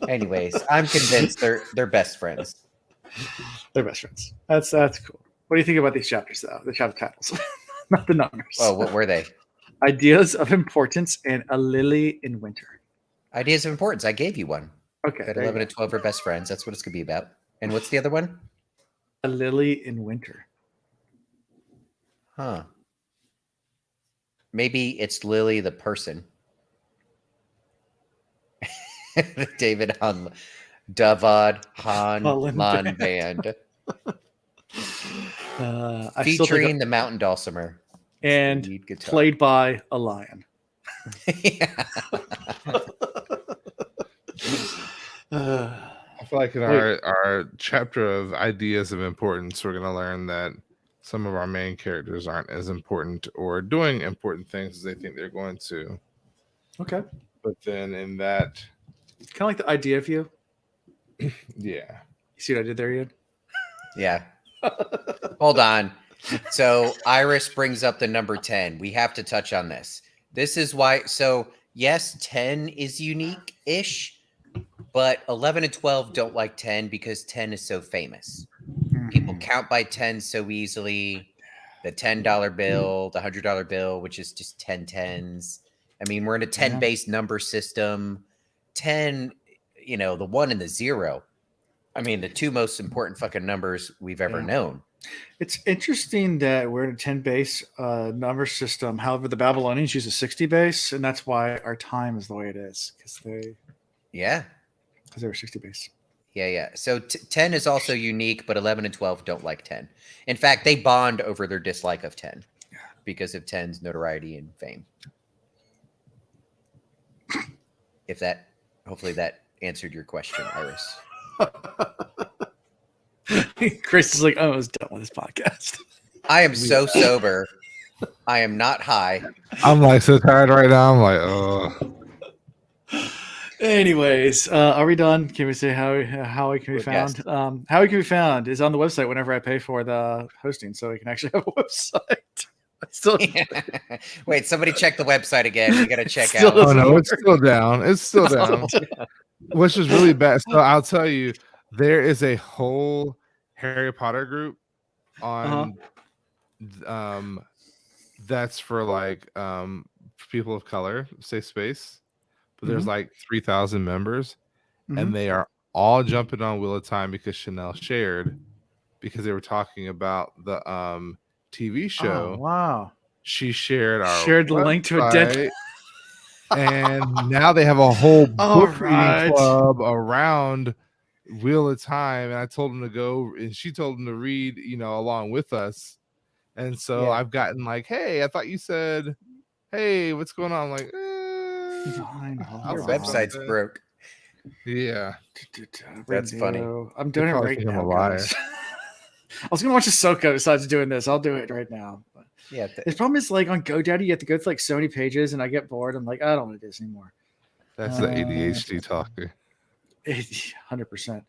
Anyways, I'm convinced they're best friends. They're best friends. That's cool. What do you think about these chapters, though? The chapter titles, not the numbers. Oh, what were they? Ideas of Importance and A Lily in Winter. Ideas of Importance. I gave you one. Okay. That 11 and 12 are best friends. That's what it's gonna be about. And what's the other one? A Lily in Winter. Huh. Maybe it's Lily the person. David Han, Davad Han Lan Band. Featuring the Mountain Dulcimer. And played by a lion. I feel like in our chapter of Ideas of Importance, we're going to learn that some of our main characters aren't as important or doing important things as they think they're going to. Okay. But then in that... It's kind of like the idea view. Yeah. You see what I did there, Ian? Yeah. Hold on. So Iris brings up the number 10. We have to touch on this. This is why. So yes, 10 is unique-ish, but 11 and 12 don't like 10 because 10 is so famous. People count by 10 so easily. The $10 bill, the $100 bill, which is just 10 tens. I mean, we're in a 10-based number system. 10, the 1 and the 0. I mean, the two most important fucking numbers we've ever known. It's interesting that we're in a 10 base number system. However, the Babylonians use a 60 base, and that's why our time is the way it is. Because they were 60 base. Yeah. So 10 is also unique, but 11 and 12 don't like 10. In fact, they bond over their dislike of 10 because of 10's notoriety and fame. Hopefully that answered your question, Iris. Chris is like, I was done with this podcast. I am so sober. I am not high. I'm like so tired right now. I'm like, oh. Anyways, are we done? Can we say how we can be found? How we can be found is on the website whenever I pay for the hosting, so we can actually have a website. Wait, somebody check the website again. We got to check out. Oh no, it's still down. It's still down. Which is really bad. So I'll tell you, there is a whole Harry Potter group on that's for like people of color, safe space. But there's like 3,000 members, and they are all jumping on Wheel of Time because Chanel shared, because they were talking about the TV show. Oh, wow. She shared the link to a dead. And now they have a whole book reading club around Wheel of Time. And I told them to go, and she told them to read, along with us. And so I've gotten like, hey, I thought you said, hey, what's going on? I'm like, your website's broke. Yeah. That's funny. I'm doing it right now. I'm a liar. I was gonna watch Ahsoka besides doing this. I'll do it right now. But yeah. The problem is like on GoDaddy, you have to go through like so many pages, and I get bored. I'm like, I don't want to do this anymore. That's the ADHD talker. 100%.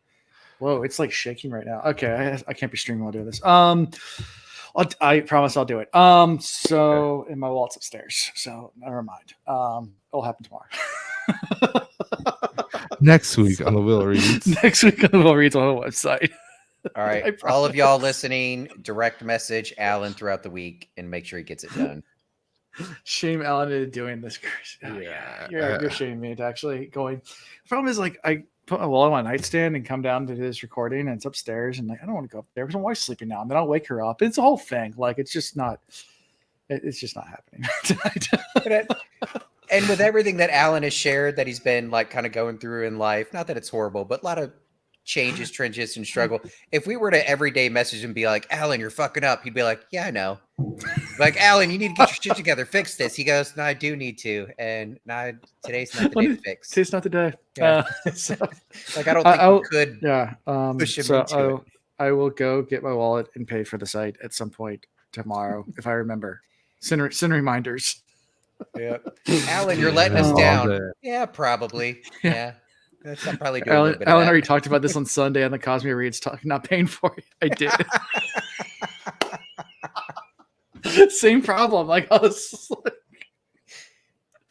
Whoa, it's like shaking right now. Okay, I can't be streaming while doing this. I promise I'll do it. So in my wallet's upstairs. So never mind. It'll happen tomorrow. Next week on the Will Reads. Next week on the Will Reads on the website. All All right, all of y'all listening, direct message Alan throughout the week and make sure he gets it done. Shame Alan into doing this, Chris. Oh, Yeah. You're shaming me into actually going. The problem is, like, I put my wallet on my nightstand and come down to this recording, and it's upstairs, and like I don't want to go up there because my wife's sleeping now, and then I'll wake her up. It's a whole thing. Like, it's just not happening tonight. And with everything that Alan has shared that he's been like kind of going through in life, not that it's horrible, but a lot of changes, transition, struggle. If we were to everyday message and be like, Alan, you're fucking up, he'd be like, yeah, I know. Like, Alan, you need to get your shit together, fix this. He goes, no, I do need to. And no, today's not the day to fix. Today's not the day. Yeah. So, like, I don't think you could push him into it. I will go get my wallet and pay for the site at some point tomorrow if I remember. Send reminders. Yeah, Alan, you're letting us down. Yeah, probably. Yeah, that's I'm probably doing a little bit. Alan already talked about this on Sunday on the Cosme Reads not paying for it. I did. Same problem. Like I was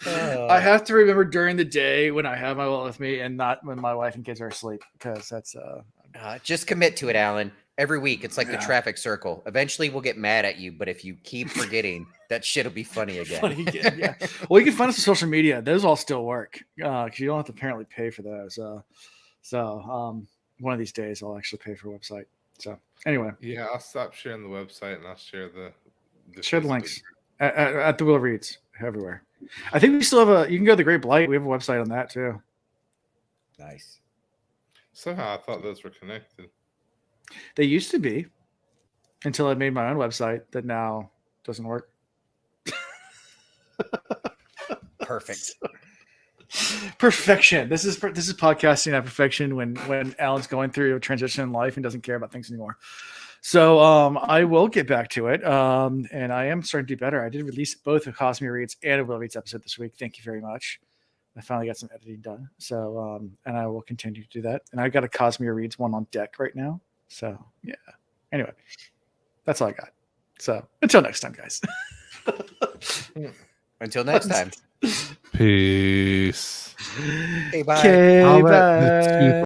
I have to remember during the day when I have my wallet with me and not when my wife and kids are asleep because that's just commit to it, Alan. Every week, it's like the traffic circle. Eventually, we'll get mad at you, but if you keep forgetting, that shit will be funny again. Yeah. Well, you can find us on social media. Those all still work because you don't have to apparently pay for those. So one of these days, I'll actually pay for a website. So anyway, yeah, I'll stop sharing the website and I'll share the links at the Will Reads everywhere. I think we still have you can go to the Great Blight. We have a website on that too. Nice. Somehow I thought those were connected. They used to be until I made my own website that now doesn't work. Perfect. Perfection. This is podcasting at perfection when Alan's going through a transition in life and doesn't care about things anymore. So I will get back to it. And I am starting to do better. I did release both a Cosme Reads and a Will Reads episode this week. Thank you very much. I finally got some editing done. So and I will continue to do that. And I've got a Cosme Reads one on deck right now. So yeah. Anyway, that's all I got. So until next time, guys. Until next time. Peace. Okay, bye. Okay, bye.